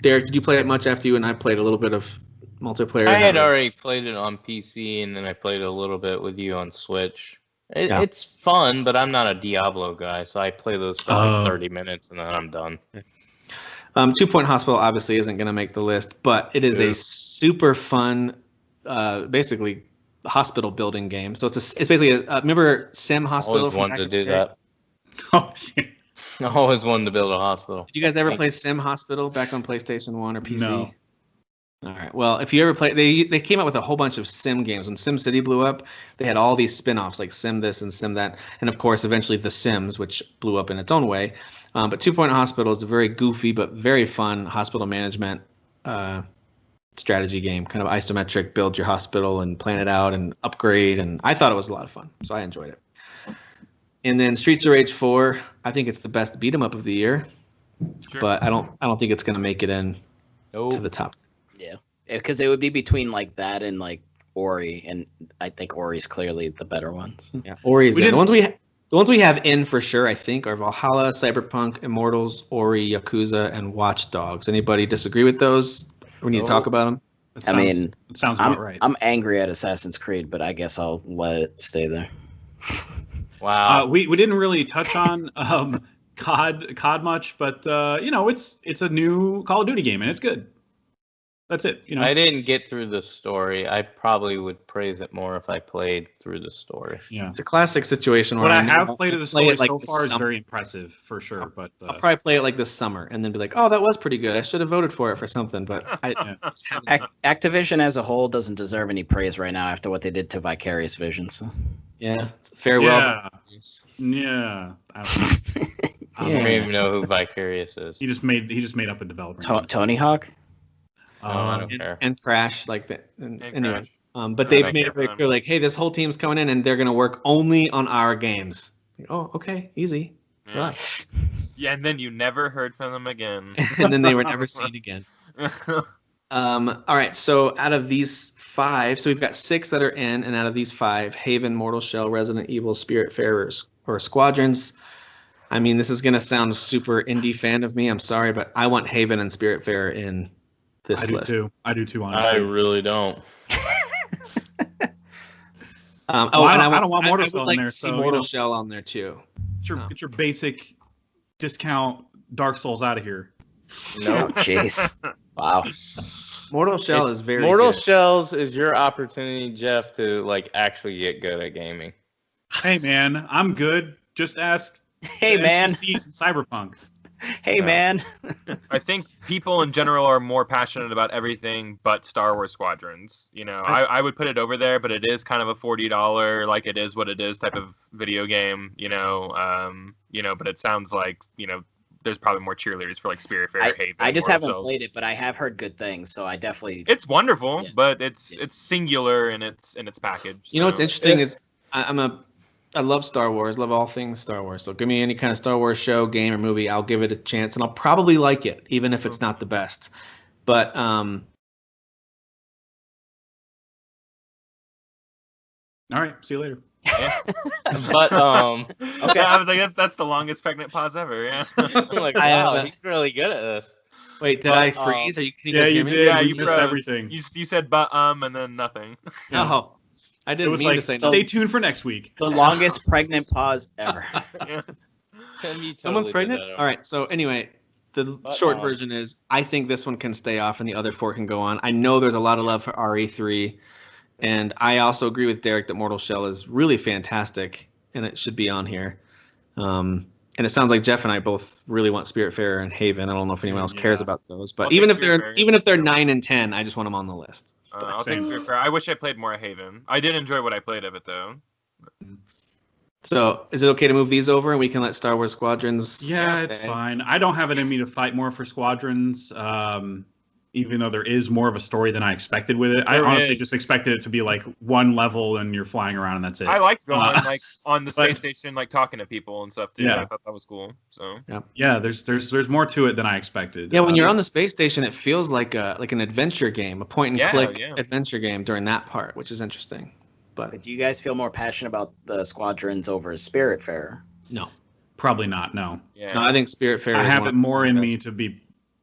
Derek, did you play it much after you and I played a little bit of multiplayer? I had already played it on PC, and then I played a little bit with you on Switch. It's fun, but I'm not a Diablo guy, so I play those for like 30 minutes, and then I'm done. 2 Point Hospital obviously isn't going to make the list, but it is a super fun, basically hospital building game. So it's basically remember Sim Hospital? Always wanted to do that. I always wanted to build a hospital. Did you guys ever play Sim Hospital back on PlayStation 1 or PC? No. All right. Well, if you ever play, they came out with a whole bunch of sim games. When SimCity blew up, they had all these spin-offs like Sim this and Sim that, and of course, eventually The Sims, which blew up in its own way. But 2 Point Hospital is a very goofy but very fun hospital management strategy game. Kind of isometric, build your hospital and plan it out and upgrade. And I thought it was a lot of fun, so I enjoyed it. And then Streets of Rage 4, I think it's the best beat 'em up of the year, but I don't think it's going to make it in to the top. Yeah, because it would be between like that and like Ori, and I think Ori's clearly the better ones. Yeah, Ori is the ones we have in for sure. I think are Valhalla, Cyberpunk, Immortals, Ori, Yakuza, and Watch Dogs. Anybody disagree with those? We need to talk about them. It sounds about right. I'm angry at Assassin's Creed, but I guess I'll let it stay there. Wow. We didn't really touch on COD much, but it's a new Call of Duty game and it's good. That's it. I didn't get through the story. I probably would praise it more if I played through the story. Yeah, it's a classic situation where I have played the story like so far is very impressive for sure. But I'll probably play it like this summer and then be like, oh, that was pretty good. I should have voted for it for something. But Activision as a whole doesn't deserve any praise right now after what they did to Vicarious Vision. So. Yeah, farewell. Yeah. I don't even know who Vicarious is. He just made up a developer. Tony Hawk. I don't care. And Crash, like that. Anyway, but they've made it very clear, like, hey, this whole team's coming in and they're going to work only on our games. Like, oh, okay, easy. Yeah. Yeah, and then you never heard from them again. And then they were never seen again. All right, so out of these 5, so we've got 6 that are in, and out of these 5, Haven, Mortal Shell, Resident Evil, Spiritfarers, or Squadrons. I mean, this is going to sound super indie fan of me. I'm sorry, but I want Haven and Spiritfarer in this list. I do too, honestly. I really don't. I don't want Mortal Shell in there. See Mortal Shell on there too. Get your basic discount Dark Souls out of here. No, jeez. Wow. Mortal Shell is very Mortal good. Shells is your opportunity, Jeff, to like actually get good at gaming. Hey man, I'm good. Just ask. Hey man. NPCs in Cyberpunk. Hey man. I think people in general are more passionate about everything but Star Wars Squadrons. I would put it over there, but it is kind of a $40, like it is what it is type of video game. But it sounds like there's probably more cheerleaders for like Spiritfarer, Haven. I just haven't played it, but I have heard good things, so I definitely. It's wonderful, but it's singular in its package. What's interesting is I love Star Wars, love all things Star Wars. So give me any kind of Star Wars show, game, or movie, I'll give it a chance, and I'll probably like it, even if it's not the best. But all right, see you later. Yeah. But okay, I was like, that's the longest pregnant pause ever. Yeah. I'm like, wow, he's really good at this. Wait, did I freeze? Can you guys hear me? Did. Yeah, you missed froze. Everything. You said but and then nothing. Oh. I didn't mean to say stay tuned for next week. The longest pregnant pause ever. Yeah. Someone's pregnant? All right. So anyway, the short version is I think this one can stay off and the other 4 can go on. I know there's a lot of love for RE3. And I also agree with Derek that Mortal Shell is really fantastic and it should be on here. And it sounds like Jeff and I both really want Spiritfarer and Haven. I don't know if anyone else cares about those, but even if they're 9 and 10, I just want them on the list. I'll take Spiritfarer. I wish I played more Haven. I did enjoy what I played of it, though. So, is it okay to move these over and we can let Star Wars Squadrons? Yeah, it's fine. I don't have it in me to fight more for Squadrons, even though there is more of a story than I expected with it. I honestly just expected it to be like one level and you're flying around and that's it. I liked going like on the space station, like talking to people and stuff too. Yeah. I thought that was cool. So yeah, there's more to it than I expected. Yeah, when you're on the space station, it feels like an adventure game, a point and click adventure game during that part, which is interesting. But do you guys feel more passionate about the Squadrons over Spiritfarer? No, probably not. No. Yeah. No, I think Spiritfarer. I have it more in me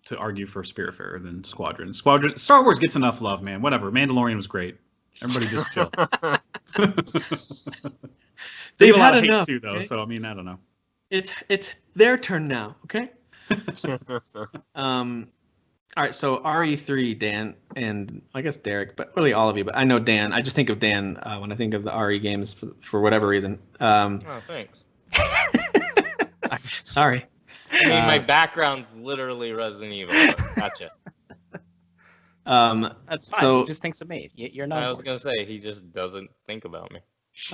to argue for Spiritfarer than Squadron. Star Wars gets enough love, man. Whatever. Mandalorian was great. Everybody just chill. They've had enough too, though. Okay? So I mean, I don't know. It's their turn now. Okay. All right. So RE3, Dan, and I guess Derek, but really all of you. But I know Dan. I just think of Dan when I think of the RE games for whatever reason. Oh, thanks. Sorry. I mean, my background's literally Resident Evil. Gotcha. That's fine. So He just thinks of me. You're not. I was gonna say he just doesn't think about me.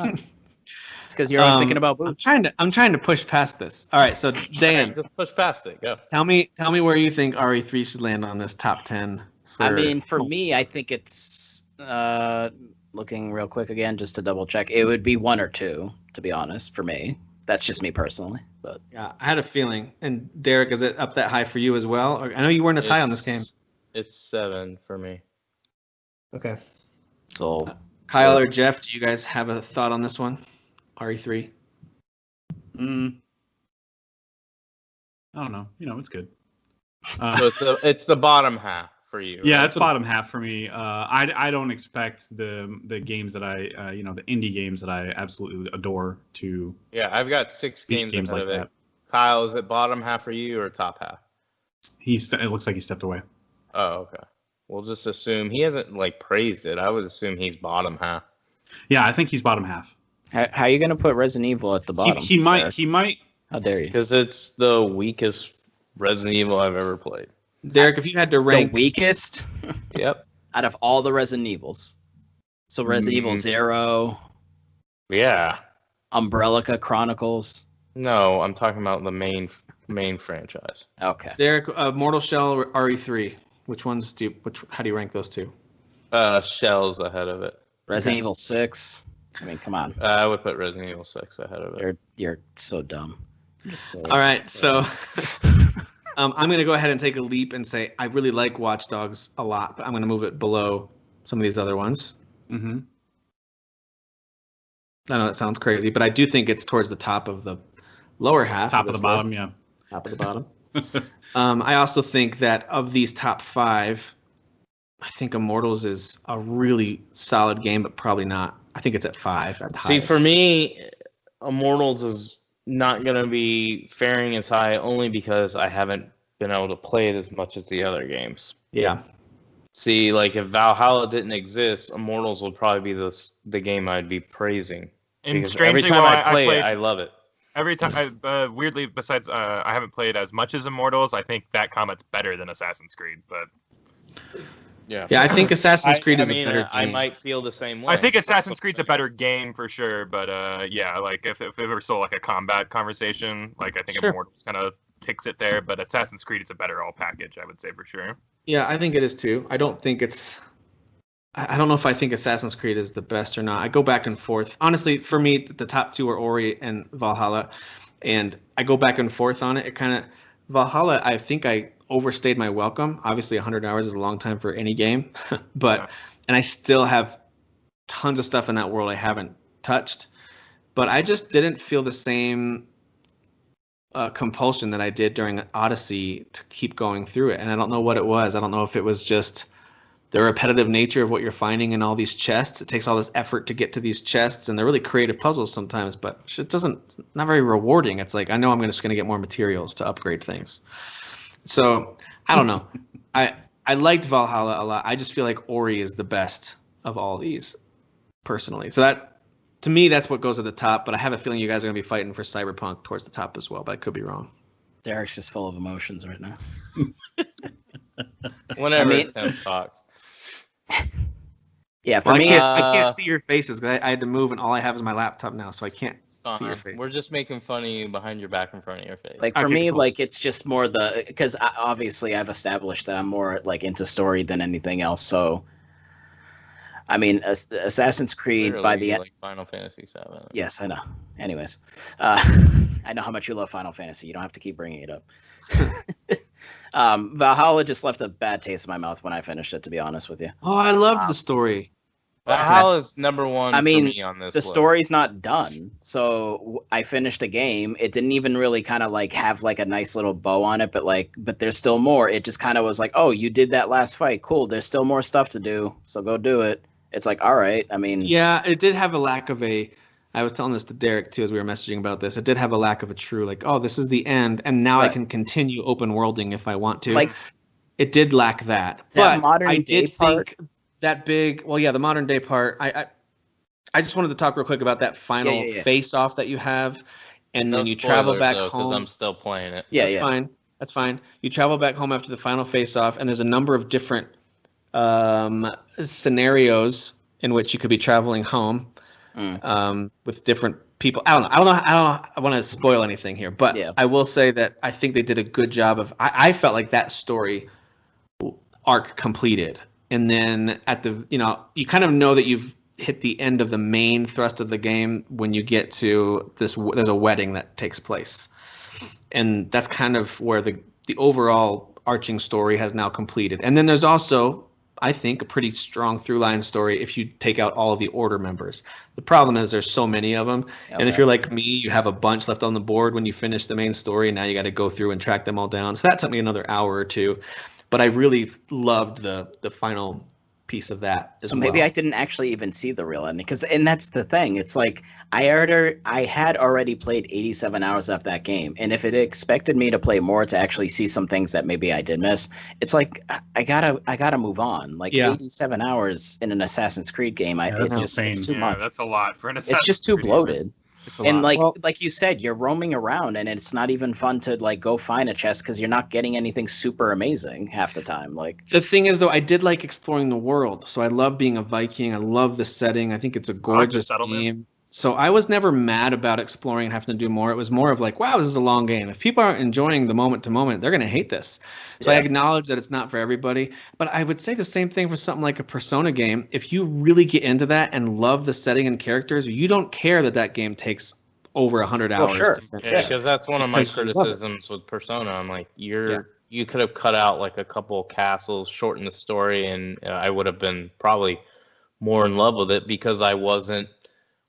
It's because you're always thinking about boobs. I'm trying to push past this. All right, so Dan, Just push past it. Go. tell me where you think RE3 should land on this top 10. I mean, for me, I think it's looking real quick again just to double check. It would be 1 or 2, to be honest, for me. That's just me personally, but Yeah, I had a feeling. And Derek, is it up that high for you as well? I know you weren't as high on this game. It's 7 for me. Okay. so Kyle or Jeff, do you guys have a thought on this one? RE3? I don't know. It's good. So it's the bottom half for you. Yeah, right? it's bottom half for me. I don't expect the games that I the indie games that I absolutely adore to Yeah, I've got 6 beat games ahead like of it. that. Kyle, is it bottom half for you or top half? It looks like he stepped away. Oh, okay. We'll just assume he hasn't praised it. I would assume he's bottom half. Yeah, I think he's bottom half. how are you gonna put Resident Evil at the bottom? He might. How dare you? Because it's the weakest Resident Evil I've ever played. Derek, if you had to rank The weakest Yep. out of all the Resident Evils. So Resident Evil 0, Yeah. Umbrella Chronicles. No, I'm talking about the main franchise. Okay. Derek, Mortal Shell or RE3, how do you rank those two? Shell's ahead of it. Resident Evil 6. I mean, come on. I would put Resident Evil 6 ahead of it. You're so dumb. You're so All right, so I'm going to go ahead and take a leap and say I really like Watch Dogs a lot, but I'm going to move it below some of these other ones. Mm-hmm. I know that sounds crazy, but I do think it's towards the top of the lower half. Top of the this bottom, list. yeah. Top of the bottom. I also think that of these top 5, I think Immortals is a really solid game, but probably not. I think it's at 5 at the See, highest. for me, Immortals is not going to be faring as high only because I haven't been able to play it as much as the other games. Yeah. See, if Valhalla didn't exist, Immortals would probably be the game I'd be praising. And Because strangely, every time while I play played, it, I love it. every time, weirdly, besides I haven't played as much as Immortals, I think that combat's better than Assassin's Creed. But Yeah, I think Assassin's Creed is a a better game. I might feel the same way. I think Assassin's Creed's a better game for sure. But yeah, if it were still a combat conversation, I think Sure. Immortals kind of takes it there. But Assassin's Creed is a better all package, I would say for sure. Yeah, I think it is too. I don't know if I think Assassin's Creed is the best or not. I go back and forth. Honestly, for me, the top 2 are Ori and Valhalla, and I go back and forth on it. Valhalla, I think I overstayed my welcome. Obviously, 100 hours is a long time for any game, and I still have tons of stuff in that world I haven't touched. But I just didn't feel the same compulsion that I did during Odyssey to keep going through it, and I don't know what it was. I don't know if it was just the repetitive nature of what you're finding in all these chests. It takes all this effort to get to these chests, and they're really creative puzzles sometimes, but it's not very rewarding. It's I know I'm just going to get more materials to upgrade things. So I don't know. I liked Valhalla a lot. I just feel like Ori is the best of all these, personally. So that, to me, that's what goes at the top. But I have a feeling you guys are going to be fighting for Cyberpunk towards the top as well. But I could be wrong. Derek's just full of emotions right now. Whenever Tim talks. Yeah, for Well, me, I can't see your faces because I had to move, and all I have is my laptop now, so I can't see your face. We're just making fun of you behind your back in front of your face. for Okay, me, cool. it's just more because obviously I've established that I'm more into story than anything else. So, I mean, Assassin's Creed Literally, by the end. Final Fantasy VII. Yes, I know. Anyways, I know how much you love Final Fantasy. You don't have to keep bringing it up. Valhalla just left a bad taste in my mouth when I finished it, to be honest with you. Oh, I loved the story. Valhalla's number one I mean, for me on this the list. story's not done. So I finished a game. It didn't even really kind of have a nice little bow on it, but there's still more. It just kind of was oh, you did that last fight. Cool. There's still more stuff to do. So go do it. It's all right. I mean, Yeah, it did have a lack of I was telling this to Derek too as we were messaging about this. It did have a lack of a true oh, this is the end, and now I Right. can continue open worlding if I want to. Like- It did lack that. That But modern I day did part- think that big. Well, yeah, the modern day part. I just wanted to talk real quick about that final Yeah. face off that you have, and then No you travel spoilers, back though, 'cause home. I'm still playing it. yeah, That's yeah. fine. That's fine. You travel back home after the final face off, and there's a number of different scenarios in which you could be traveling home with different people. I don't know. I want to spoil anything here, but Yeah. I will say that I think they did a good job of. I felt like that story arc completed, and then at the you kind of know that you've hit the end of the main thrust of the game when you get to this. There's a wedding that takes place, and that's kind of where the overall arching story has now completed. And then there's also, I think, a pretty strong through line story if you take out all of the Order members. The problem is there's so many of them. Okay. And if you're like me, you have a bunch left on the board when you finish the main story, and now you got to go through and track them all down. So that took me another hour or two. But I really loved the final piece of that as so maybe well. I didn't actually even see the real ending, and that's the thing. It's like I had already played 87 hours of that game, and if it expected me to play more to actually see some things that maybe I did miss, it's like I gotta move on. Like 87 hours in an Assassin's Creed game, it's too much. That's a lot for an Assassin's It's just too Creed bloated. game. And like you said, you're roaming around, and it's not even fun to like go find a chest because you're not getting anything super amazing half the time. Like the thing is, though, I did like exploring the world, so I love being a Viking. I love the setting. I think it's a gorgeous game. So I was never mad about exploring and having to do more. It was more of like, wow, this is a long game. If people aren't enjoying the moment to moment, they're going to hate this. So I acknowledge that it's not for everybody. But I would say the same thing for something like a Persona game. If you really get into that and love the setting and characters, you don't care that game takes over 100 hours. Sure. Yeah, because that's one of my criticisms with Persona. I'm like, you could have cut out like a couple of castles, shortened the story, and I would have been probably more in love with it because I wasn't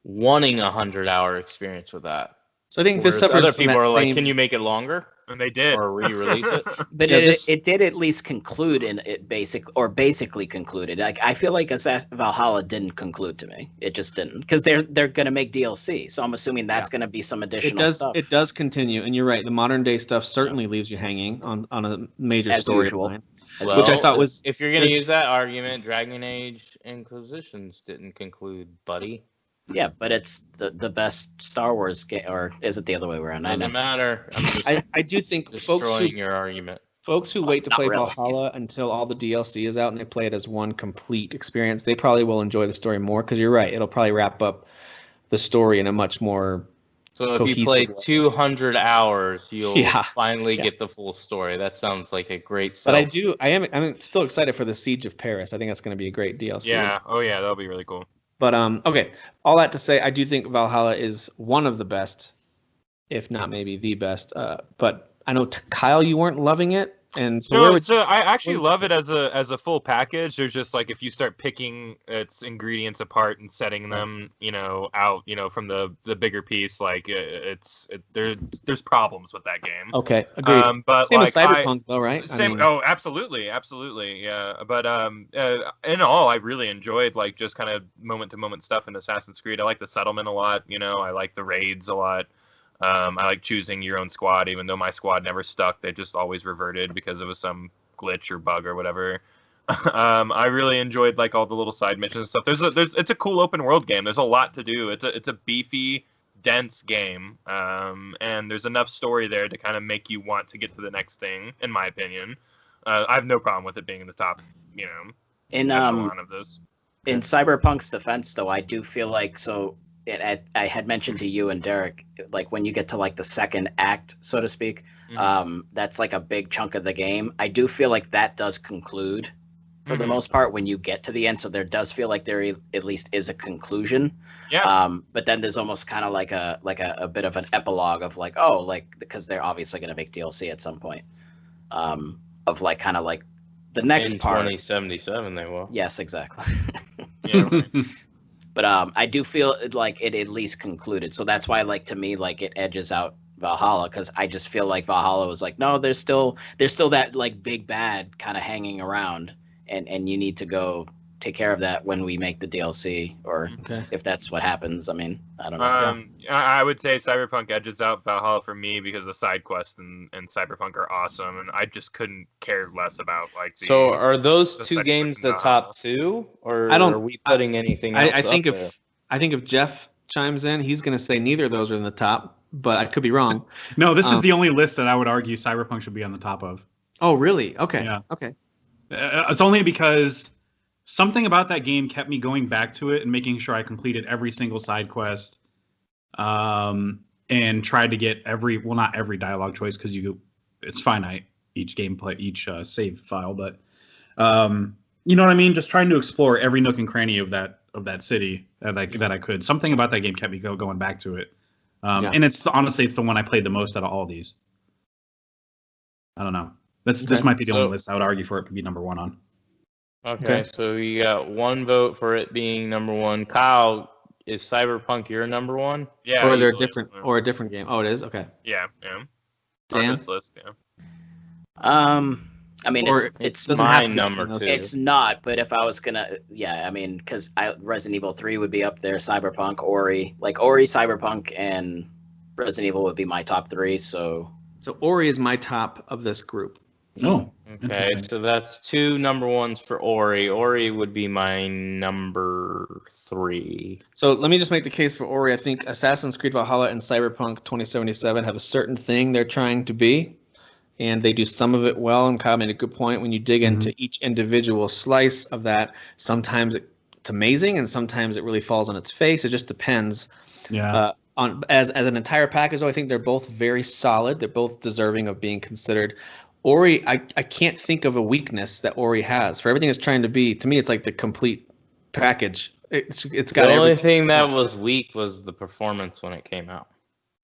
wanting 100-hour experience with that. So I think this suffers other from people that are like, same... can you make it longer? And they did. Or re-release it. But it did at least conclude in it basically concluded. Like I feel like Valhalla didn't conclude to me. It just didn't, because they're gonna make DLC. So I'm assuming that's gonna be some additional stuff. It does continue, and you're right. The modern day stuff certainly leaves you hanging on a major storyline. Well, which I thought was, if you're gonna use that argument, Dragon Age Inquisitions didn't conclude, buddy. Yeah, but it's the best Star Wars game, or is it the other way around? Doesn't matter. I do think destroying your argument. Folks who wait to play Valhalla until all the DLC is out and they play it as one complete experience, they probably will enjoy the story more, because you're right, it'll probably wrap up the story in a much more So if you play 200 hours, you'll finally get the full story. That sounds like a great But I'm still excited for the Siege of Paris. I think that's going to be a great DLC. Yeah. Oh yeah, that'll be really cool. But okay, all that to say, I do think Valhalla is one of the best, if not maybe the best. But I know Kyle, you weren't loving it, and so I actually love it as a full package. There's just like if you start picking its ingredients apart and setting them, out, from the bigger piece, like there's problems with that game. Okay, agreed. But same as Cyberpunk, though, right? Absolutely, yeah. But in all, I really enjoyed like just kind of moment to moment stuff in Assassin's Creed. I like the settlement a lot. I like the raids a lot. I like choosing your own squad, even though my squad never stuck. They just always reverted because of some glitch or bug or whatever. I really enjoyed like all the little side missions and stuff. It's a cool open world game. There's a lot to do. It's a beefy, dense game, and there's enough story there to kind of make you want to get to the next thing. In my opinion, I have no problem with it being in the top, echelon of this. In Cyberpunk's defense, though, I do feel like I had mentioned to you and Derek, like when you get to like the second act, so to speak, that's like a big chunk of the game. I do feel like that does conclude for the most part when you get to the end. So there does feel like there at least is a conclusion. Yeah. But then there's almost kind of like a bit of an epilogue of like, because they're obviously going to make DLC at some point, of like kind of like the next part. 2077 they will. Yes, exactly. Yeah. Right. But I do feel like it at least concluded. So that's why, like, to me, like, it edges out Valhalla, because I just feel like Valhalla was like, no, there's still that, like, big bad kind of hanging around. And you need to go take care of that when we make the DLC, or if that's what happens. I mean, I don't know. I would say Cyberpunk edges out Valhalla for me because the side quests and Cyberpunk are awesome, and I just couldn't care less about like. So are those two games the top two, or are we putting anything else? I think if Jeff chimes in, he's going to say neither of those are in the top, but I could be wrong. No, this is the only list that I would argue Cyberpunk should be on the top of. Oh, really? Okay. Yeah. Okay. It's only because something about that game kept me going back to it and making sure I completed every single side quest, and tried to get not every dialogue choice because it's finite each save file, but you know what I mean. Just trying to explore every nook and cranny of that city that I could. Something about that game kept me going back to it, and it's the one I played the most out of all these. I don't know. This might be the only list I would argue for it to be number one on. Okay, so you got one vote for it being number one. Kyle, is Cyberpunk your number one? Yeah. Or is there a different game? Oh, it is? Okay. Yeah. Dan? On this list, yeah. I mean, it's doesn't have to my be number between those two. two. It's not, but if I was gonna, I mean, because Resident Evil 3 would be up there, Cyberpunk, Ori, Cyberpunk, and Resident Evil would be my top three. So Ori is my top of this group. Oh, Okay, so that's two number ones for Ori. Ori would be my number three. So let me just make the case for Ori. I think Assassin's Creed Valhalla and Cyberpunk 2077 have a certain thing they're trying to be, and they do some of it well. And Kyle made a good point. When you dig into each individual slice of that, sometimes it's amazing, and sometimes it really falls on its face. It just depends. Yeah. As an entire package, though, I think they're both very solid. They're both deserving of being considered. Ori, I can't think of a weakness that Ori has. For everything it's trying to be, to me, it's like the complete package. It's got The only everything. thing that was weak was the performance when it came out.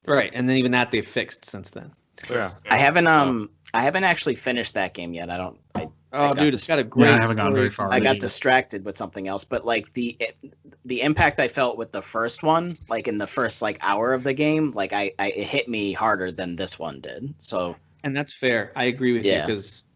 Right, and then even that they've fixed since then. Yeah. I haven't actually finished that game yet. It's got a great. I haven't gone very far. I got distracted with something else, but like the impact I felt with the first one, like in the first hour of the game, like it hit me harder than this one did. So. And that's fair. I agree with you because,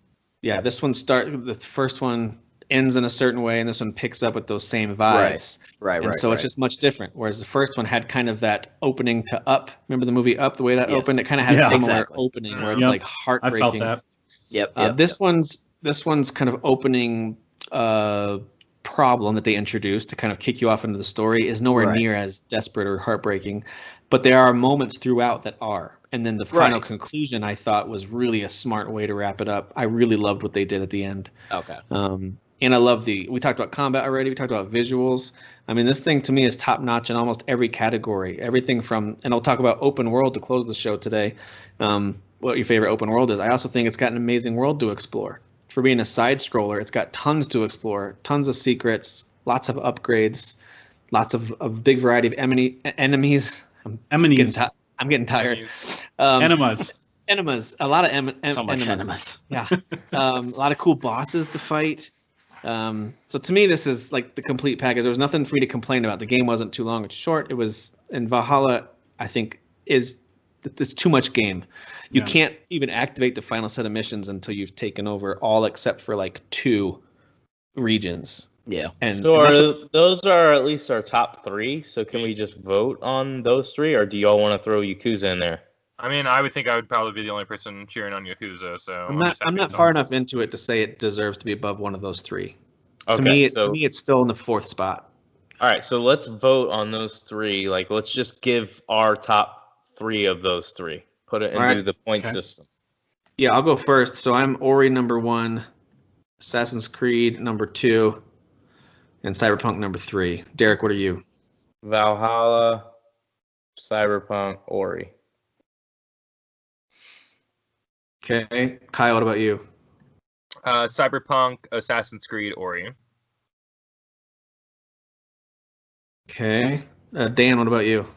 this one the first one ends in a certain way, and this one picks up with those same vibes. Right. So it's just much different. Whereas the first one had kind of that opening to Up. Remember the movie Up? The way that opened, it kind of had a similar opening where it's like heartbreaking. I felt that. Yep. This one's kind of opening problem that they introduced to kind of kick you off into the story is nowhere near as desperate or heartbreaking, but there are moments throughout that are. And then the final conclusion, I thought, was really a smart way to wrap it up. I really loved what they did at the end. Okay. And I love we talked about combat already. We talked about visuals. I mean, this thing to me is top notch in almost every category. Everything from, and I'll talk about open world to close the show today. What your favorite open world is. I also think it's got an amazing world to explore. For being a side scroller, it's got tons to explore, tons of secrets, lots of upgrades, lots of a big variety of enemies. I'm getting tired. Enemas. Enemas. A lot of so much enemas. Yeah. A lot of cool bosses to fight. So to me, this is like the complete package. There was nothing for me to complain about. The game wasn't too long or too short. It was, and Valhalla, I think, it's too much game. You can't even activate the final set of missions until you've taken over all except for like 2 regions. Yeah. And those are at least our top 3. So can we just vote on those 3, or do y'all want to throw Yakuza in there? I mean, I would think I would probably be the only person cheering on Yakuza. So I'm not far enough into it to say it deserves to be above one of those 3. Okay, to me, it's still in the 4th spot. All right, so let's vote on those 3. Like, let's just give our top 3 of those 3. Put it and do the point system. Yeah, I'll go first. So I'm Ori number 1, Assassin's Creed number 2, and Cyberpunk number 3. Derek, what are you? Valhalla, Cyberpunk, Ori. Okay. Kyle, what about you? Cyberpunk, Assassin's Creed, Ori. Okay. Dan, what about you?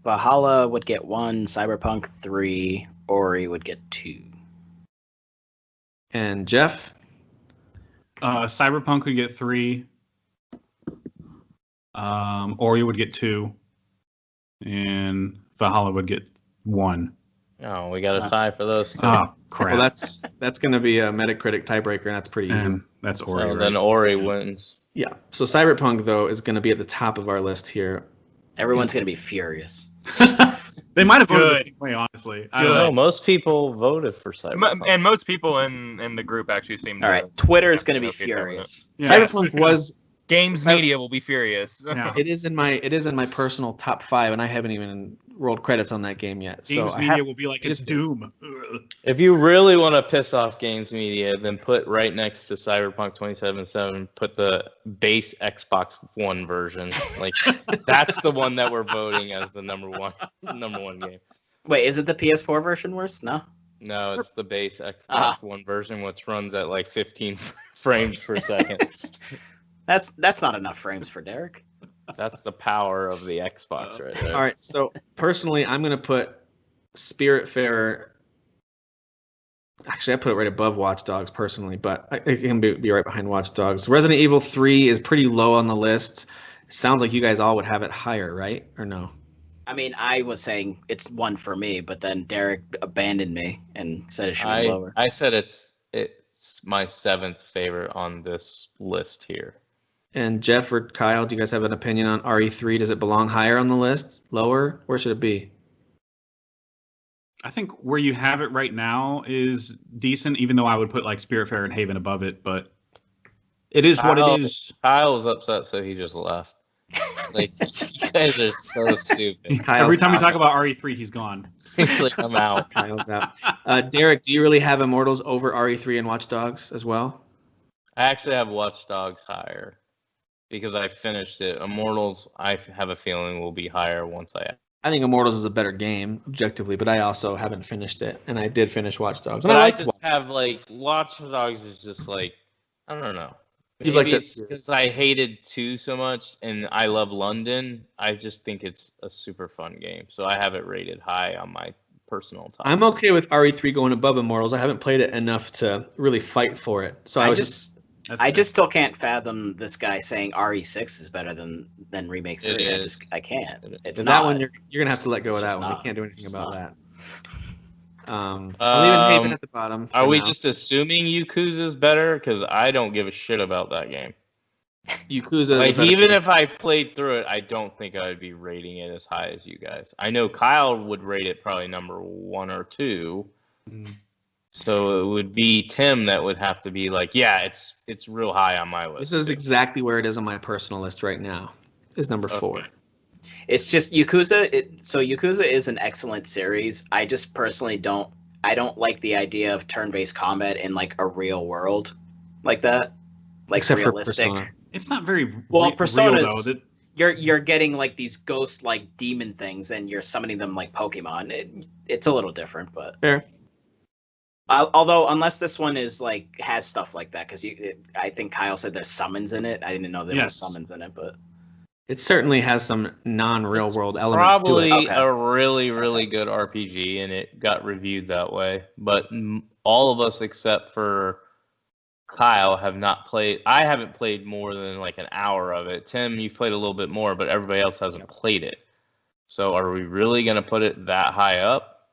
Valhalla would get 1, Cyberpunk 3, Ori would get 2. And Jeff? Cyberpunk would get 3. Ori would get 2. And Valhalla would get 1. Oh, we got a tie for those 2. Oh, crap. Well, that's going to be a Metacritic tiebreaker, and that's pretty easy. And that's Ori. So then Ori wins. Yeah. So Cyberpunk, though, is going to be at the top of our list here. Everyone's going to be furious. They might have voted the same way, honestly. I don't know. No, most people voted for Cyberpunk. And most people in the group actually seem to. All right, Twitter is going to be furious. Yeah. Cyberpunk Games Media will be furious. Yeah. It is in my personal top 5, and I haven't even rolled credits on that game yet. Games So Media will be like, it's it is- Doom. If you really want to piss off Games Media, then put right next to Cyberpunk 2077, put the base Xbox One version. Like that's the one that we're voting as the number one game. Wait, is it the PS4 version worse? No. No, it's the base Xbox One version, which runs at like 15 frames per second. That's not enough frames for Derek. That's the power of the Xbox right there. All right. So personally, I'm gonna put Spiritfarer. Actually, I put it right above Watch Dogs personally, but it can be right behind Watch Dogs. Resident Evil 3 is pretty low on the list. It sounds like you guys all would have it higher, right? Or no? I mean, I was saying it's 1 for me, but then Derek abandoned me and said it should be lower. I said it's my 7th favorite on this list here. And Jeff or Kyle, do you guys have an opinion on RE3? Does it belong higher on the list? Lower? Where should it be? I think where you have it right now is decent, even though I would put like Spiritfarer and Haven above it, but it is what it is. Kyle was upset, so he just left. Like, you guys are so stupid. Every time we talk about RE3, he's gone. He's like, I'm out. Kyle's out. Derek, do you really have Immortals over RE3 and Watch Dogs as well? I actually have Watch Dogs higher because I finished it. Immortals, I have a feeling, will be higher once I think Immortals is a better game, objectively, but I also haven't finished it, and I did finish Watch Dogs. But And I liked just have, like, Watch Dogs is just, like, I don't know. You like Maybe that it's because I hated 2 so much, and I love London. I just think it's a super fun game, so I have it rated high on my personal top. I'm okay with RE3 going above Immortals. I haven't played it enough to really fight for it. So I just still can't fathom this guy saying RE6 is better than Remake 3. I can't. It's that not. one you're gonna have to let go of It's that just one. not. We can't do anything It's about not. that. I'm leaving Haven at the bottom. Are for we now. just assuming Yakuza's better? Because I don't give a shit about that game. Yakuza? is a Like, better even game. if I played through it, I don't think I would be rating it as high as you guys. I know Kyle would rate it probably number 1 or 2. So it would be Tim that would have to be like, yeah, it's real high on my list. This is exactly where it is on my personal list right now. Is number 4. It's just Yakuza. So Yakuza is an excellent series. I just personally don't like the idea of turn-based combat in like a real world like that. Like Except realistic. for Persona. It's not very Well, real, Persona's- though. You're getting like these ghost like demon things and you're summoning them like Pokemon. It's a little different, but Fair. although unless this one is like has stuff like that, because I think Kyle said there's summons in it. I didn't know there was Yes. summons in it, but It certainly has some non-real world elements Probably to it. Okay. a really, really good RPG, and it got reviewed that way. But all of us except for Kyle have not played. I haven't played more than like an hour of it. Tim, you've played a little bit more, but everybody else hasn't played it. So are we really going to put it that high up?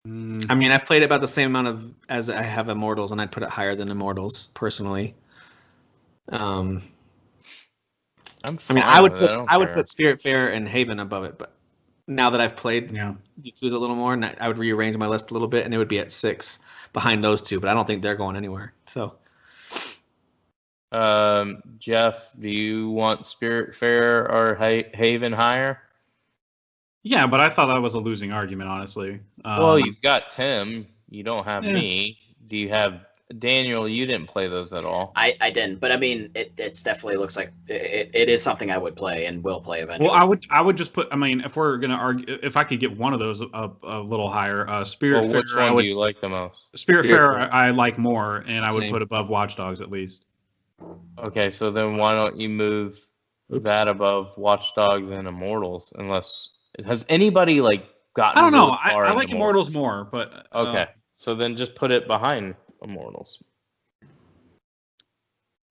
I mean, I've played about the same amount as I have Immortals, and I'd put it higher than Immortals personally. I'm I mean, fine I would with it. put care. Spiritfarer and Haven above it, but now that I've played Yeah. Yakuza a little more, and I would rearrange my list a little bit, and it would be at 6 behind those two. But I don't think they're going anywhere. So Jeff, do you want Spiritfarer or Haven higher? Yeah, but I thought that was a losing argument, honestly. Well, you've got Tim. You don't have Yeah. me. Do you have Daniel? You didn't play those at all. I didn't. But I mean, it's definitely looks like it is something I would play and will play eventually. Well, I would just put. I mean, if we're gonna argue, if I could get one of those up a little higher, Well, Spiritfarer. which I one would, do you like the most? Spiritfarer I like more, and I would Same. put above Watch Dogs at least. Okay, so then why don't you move that above Watch Dogs and Immortals? Unless has anybody like gotten? I don't know. really far I into like Immortals more, but Okay, so then just put it behind Immortals.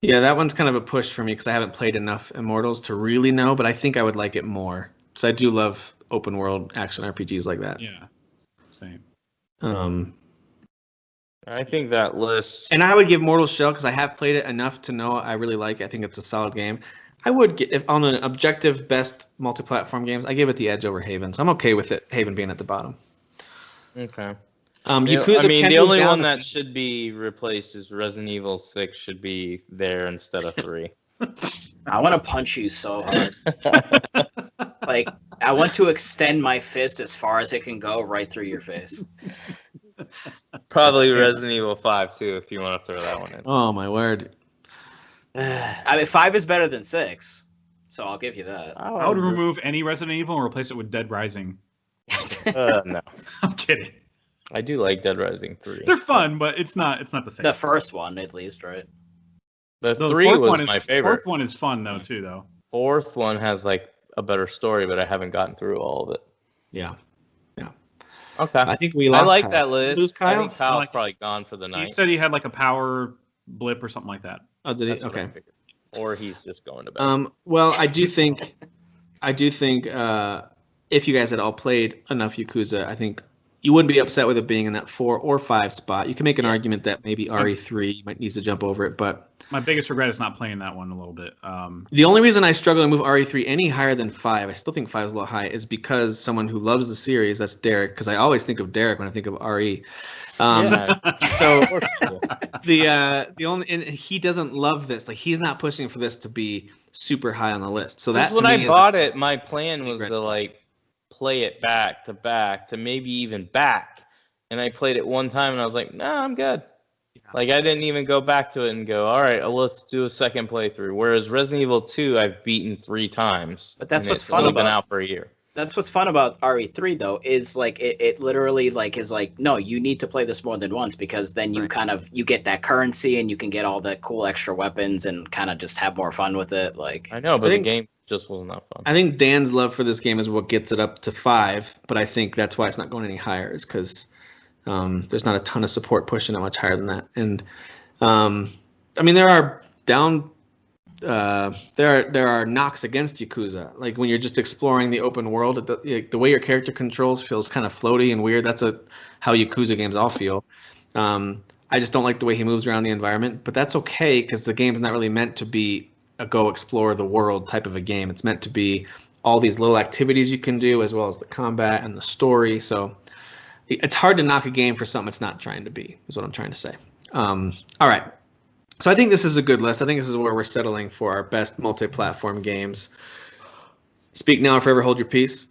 yeah, that one's kind of a push for me because I haven't played enough Immortals to really know. But I think I would like it more because I do love open world action RPGs like that. yeah, same. I think that list. And I would give Mortal Shell because I have played it enough to know I really like it. I think it's a solid game. I would get, if on an objective best multi-platform games, I give it the edge over Haven. So I'm okay with it, Haven being at the bottom. Okay. Yakuza I mean, can the move only down one a that bit. should be replaced is Resident Evil 6 should be there instead of 3. I want to punch you so hard. Like, I want to extend my fist as far as it can go right through your face. Probably Resident Evil 5 too, if you want to throw that one in. Oh my word! I mean, 5 is better than 6, so I'll give you that. I would remove any Resident Evil and replace it with Dead Rising. No, I'm kidding. I do like Dead Rising 3. They're fun, but it's not the same. The first one, at least, right? The The 3 fourth was one is, my favorite. Fourth one is fun though too, though. Fourth one has like a better story, but I haven't gotten through all of it. Yeah. Okay. I think we lost. I like Kyle. that list. Lose Kyle? I think Kyle's probably gone for the night. He said he had like a power blip or something like that. Oh, did That's he? what I Okay. figured. Or he's just going to bed. Well, I do think, if you guys had all played enough Yakuza, I think you wouldn't be upset with it being in that 4 or 5 spot. You can make an argument that maybe RE3 might need to jump over it, but My biggest regret is not playing that one a little bit. the only reason I struggle to move RE3 any higher than 5, I still think 5 is a little high, is because someone who loves the series, that's Derek, because I always think of Derek when I think of RE. Yeah. So Of course you do. the only, and he doesn't love this. Like, he's not pushing for this to be super high on the list. So that Because when to I me is bought it, my plan was regret. to like play it back to maybe even back. And I played it one time and I was like, nah, I'm good. Like, I didn't even go back to it and go, all right, let's do a second playthrough. Whereas Resident Evil 2, I've beaten 3 times. But that's and what's it's fun only been about- out for a year. That's what's fun about RE3 though, is like it literally like is like, no, you need to play this more than once, because then you you get that currency and you can get all the cool extra weapons and kind of just have more fun with it. Like, I know, but I think- the game just wasn't that fun. I think Dan's love for this game is what gets it up to 5, but I think that's why it's not going any higher, is because there's not a ton of support pushing it much higher than that. And I mean, there are there are knocks against Yakuza. Like, when you're just exploring the open world, the way your character controls feels kind of floaty and weird. That's how Yakuza games all feel. I just don't like the way he moves around the environment, but that's okay, because the game's not really meant to be a go explore the world type of a game. It's meant to be all these little activities you can do, as well as the combat and the story. So it's hard to knock a game for something it's not trying to be, is what I'm trying to say. All right. So I think this is a good list. I think this is where we're settling for our best multi-platform games. Speak now or forever hold your peace.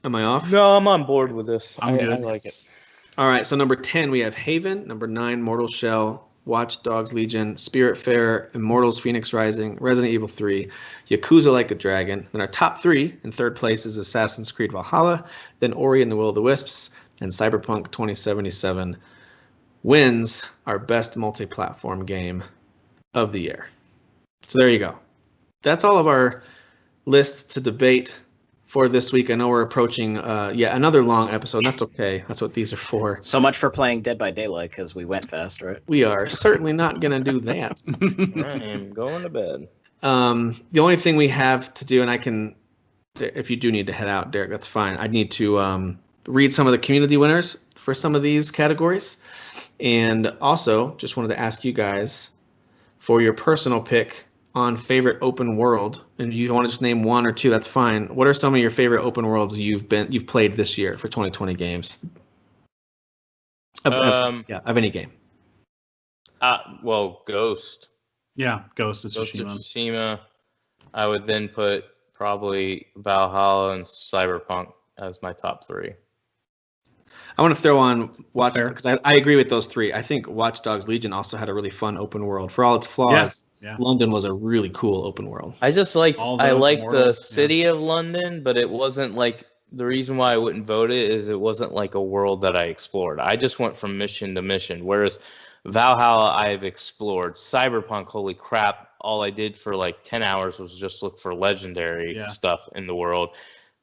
Am I off? No, I'm on board with this. I'm good. I like it. All right, so number 10, we have Haven. Number 9, Mortal Shell. Watch Dogs Legion. Spiritfarer. Immortals Phoenix Rising. Resident Evil 3. Yakuza Like a Dragon. Then our top 3, in third place, is Assassin's Creed Valhalla. Then Ori and the Will of the Wisps. And Cyberpunk 2077 wins our best multi-platform game of the year. So there you go. That's all of our lists to debate for this week. I know we're approaching another long episode. That's okay. That's what these are for. so much for playing Dead by Daylight, because we went fast, right? We are certainly not going to do that. I am going to bed. The only thing we have to do, and I can, if you do need to head out, Derek, that's fine. I need to read some of the community winners for some of these categories. And also, just wanted to ask you guys for your personal pick on favorite open world. And you want to just name 1 or 2, that's fine. What are some of your favorite open worlds you've played this year for 2020 games? Of any game. Well, Ghost. Yeah, Ghost of Ghost of Tsushima. Tsushima. I would then put probably Valhalla and Cyberpunk as my top 3. I want to throw on Watch, Fair. because I agree with those 3. I think Watch Dogs Legion also had a really fun open world. For all its flaws, Yeah. London was a really cool open world. I just like All the I open like the worlds, city of London, but it wasn't like the reason why I wouldn't vote it is it wasn't like a world that I explored. I just went from mission to mission. Whereas Valhalla, I've explored. Cyberpunk, holy crap! All I did for like 10 hours was just look for legendary stuff in the world.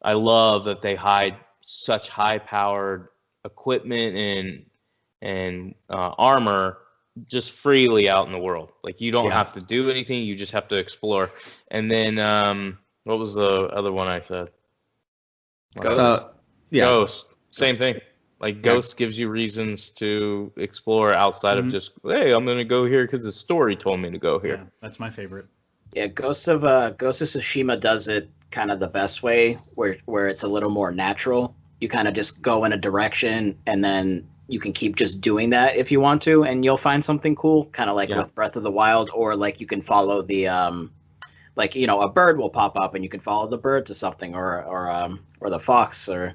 I love that they hide such high-powered equipment and armor just freely out in the world. Like, you don't have to do anything, you just have to explore. And then what was the other one I said? Ghost. Same thing. Like, Ghost gives you reasons to explore outside of just, hey, I'm gonna go here because the story told me to go here. Yeah, that's my favorite. Yeah, Ghost of Tsushima does it kind of the best way, where it's a little more natural. You kind of just go in a direction, and then you can keep just doing that if you want to, and you'll find something cool, kind of like with Breath of the Wild, or like you can follow the like a bird will pop up and you can follow the bird to something, or the fox, or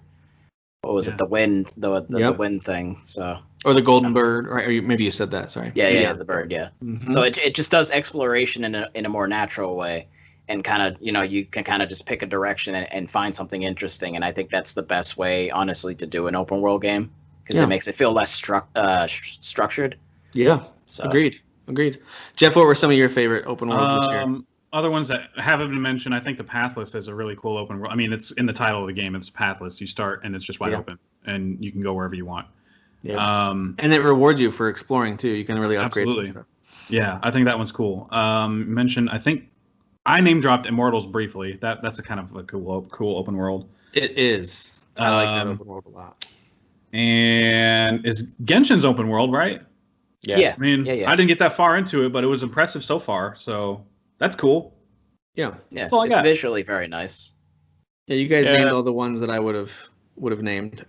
what was it, the wind, the wind thing. So or the golden bird, or maybe you said that. Sorry. Yeah, the bird. Yeah. Mm-hmm. So it just does exploration in a more natural way, and kind of you can kind of just pick a direction and find something interesting. And I think that's the best way, honestly, to do an open world game, because it makes it feel less structured. Yeah. So. Agreed. Jeff, what were some of your favorite open world this year? Other ones that haven't been mentioned, I think the Pathless is a really cool open world. I mean, it's in the title of the game. It's Pathless. You start and it's just wide open, and you can go wherever you want. Yeah. And it rewards you for exploring too. You can really upgrade some stuff. Yeah, I think that one's cool. Mentioned, I think I name dropped Immortals briefly. That's a kind of a cool open world. It is. I like that open world a lot. And is Genshin's open world, right? Yeah. I mean, I didn't get that far into it, but it was impressive so far. So that's cool. Yeah. That's all I got. It's visually very nice. Yeah, you guys named all the ones that I would have named.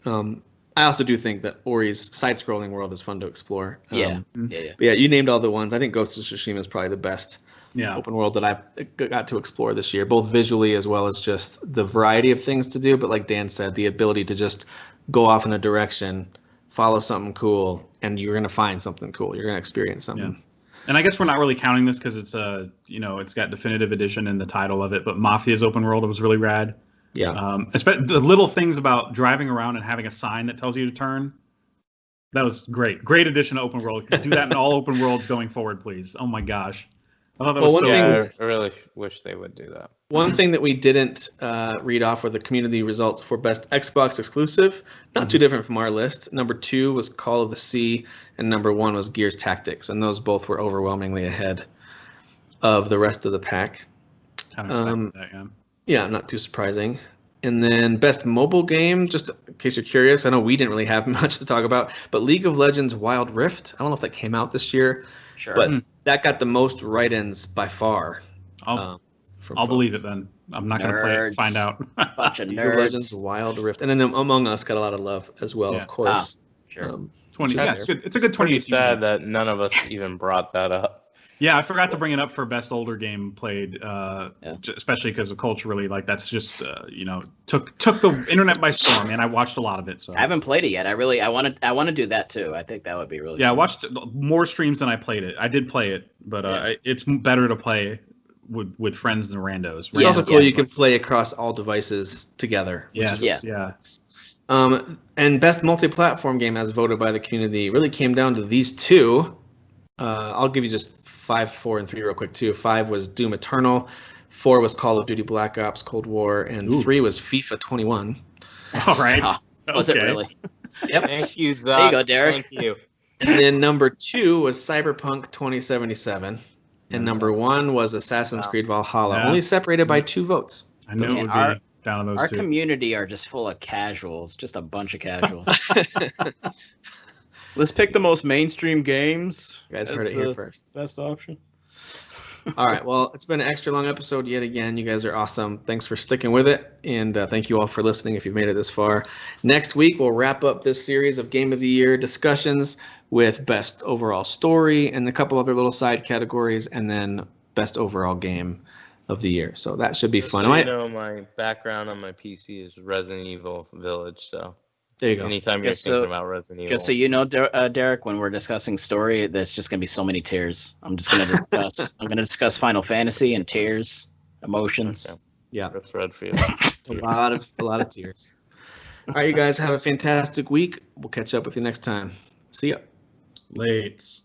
I also do think that Ori's side-scrolling world is fun to explore. Yeah. But yeah, you named all the ones. I think Ghost of Tsushima is probably the best open world that I've got to explore this year, both visually as well as just the variety of things to do. But like Dan said, the ability to just go off in a direction, follow something cool, and you're going to find something cool. You're going to experience something. Yeah. And I guess we're not really counting this because it's it's got definitive edition in the title of it. But Mafia's open world was really rad. Yeah. Especially the little things about driving around and having a sign that tells you to turn. That was great. Great addition to open world. Do that in all open worlds going forward, please. Oh my gosh. I thought that was so cool. I really wish they would do that. One thing that we didn't read off were the community results for best Xbox exclusive. Not too different from our list. Number 2 was Call of the Sea, and number 1 was Gears Tactics, and those both were overwhelmingly ahead of the rest of the pack. Kind of expected that, Yeah, not too surprising. And then best mobile game, just in case you're curious, I know we didn't really have much to talk about, but League of Legends Wild Rift. I don't know if that came out this year, but that got the most write-ins by far. I'll believe it then. I'm not going to play it, find out. Bunch of nerds. League of Legends Wild Rift. And then Among Us got a lot of love as well, of course. Sure. 20. Yeah, it's good. It's a good 2018. Pretty sad that none of us even brought that up. Yeah, I forgot to bring it up for best older game played, especially because of culturally, like that's just took the internet by storm, and I watched a lot of it. So I haven't played it yet. I want to do that too. I think that would be really. Yeah, cool. I watched more streams than I played it. I did play it, but it's better to play with friends than randos. It's also cool you can play across all devices together. Yes. And best multi-platform game as voted by the community really came down to these two. I'll give you just 5, 4, and 3 real quick too. 5 was Doom Eternal, 4 was Call of Duty Black Ops Cold War, and 3 was FIFA 21. All right. Was it really? Yep. Thank you, Zach. There you go, Derek. Thank you. And then number 2 was Cyberpunk 2077, and number 1 was Assassin's Creed Valhalla, only separated by 2 votes. I knew it would be down on those our two. Our community are just full of casuals, just a bunch of casuals. Let's pick the most mainstream games. You guys heard it here first. Best option. All right. Well, it's been an extra long episode yet again. You guys are awesome. Thanks for sticking with it. And thank you all for listening if you've made it this far. Next week, we'll wrap up this series of Game of the Year discussions with best overall story and a couple other little side categories, and then best overall game of the year. So that should be fun. So my background on my PC is Resident Evil Village, so. There you go. Anytime you're thinking about Resident Evil. Just so you know, Derek, when we're discussing story, there's just gonna be so many tears. I'm gonna discuss Final Fantasy and tears, emotions. Okay. Yeah, that's Redfield. a lot of tears. All right, you guys have a fantastic week. We'll catch up with you next time. See ya. Late.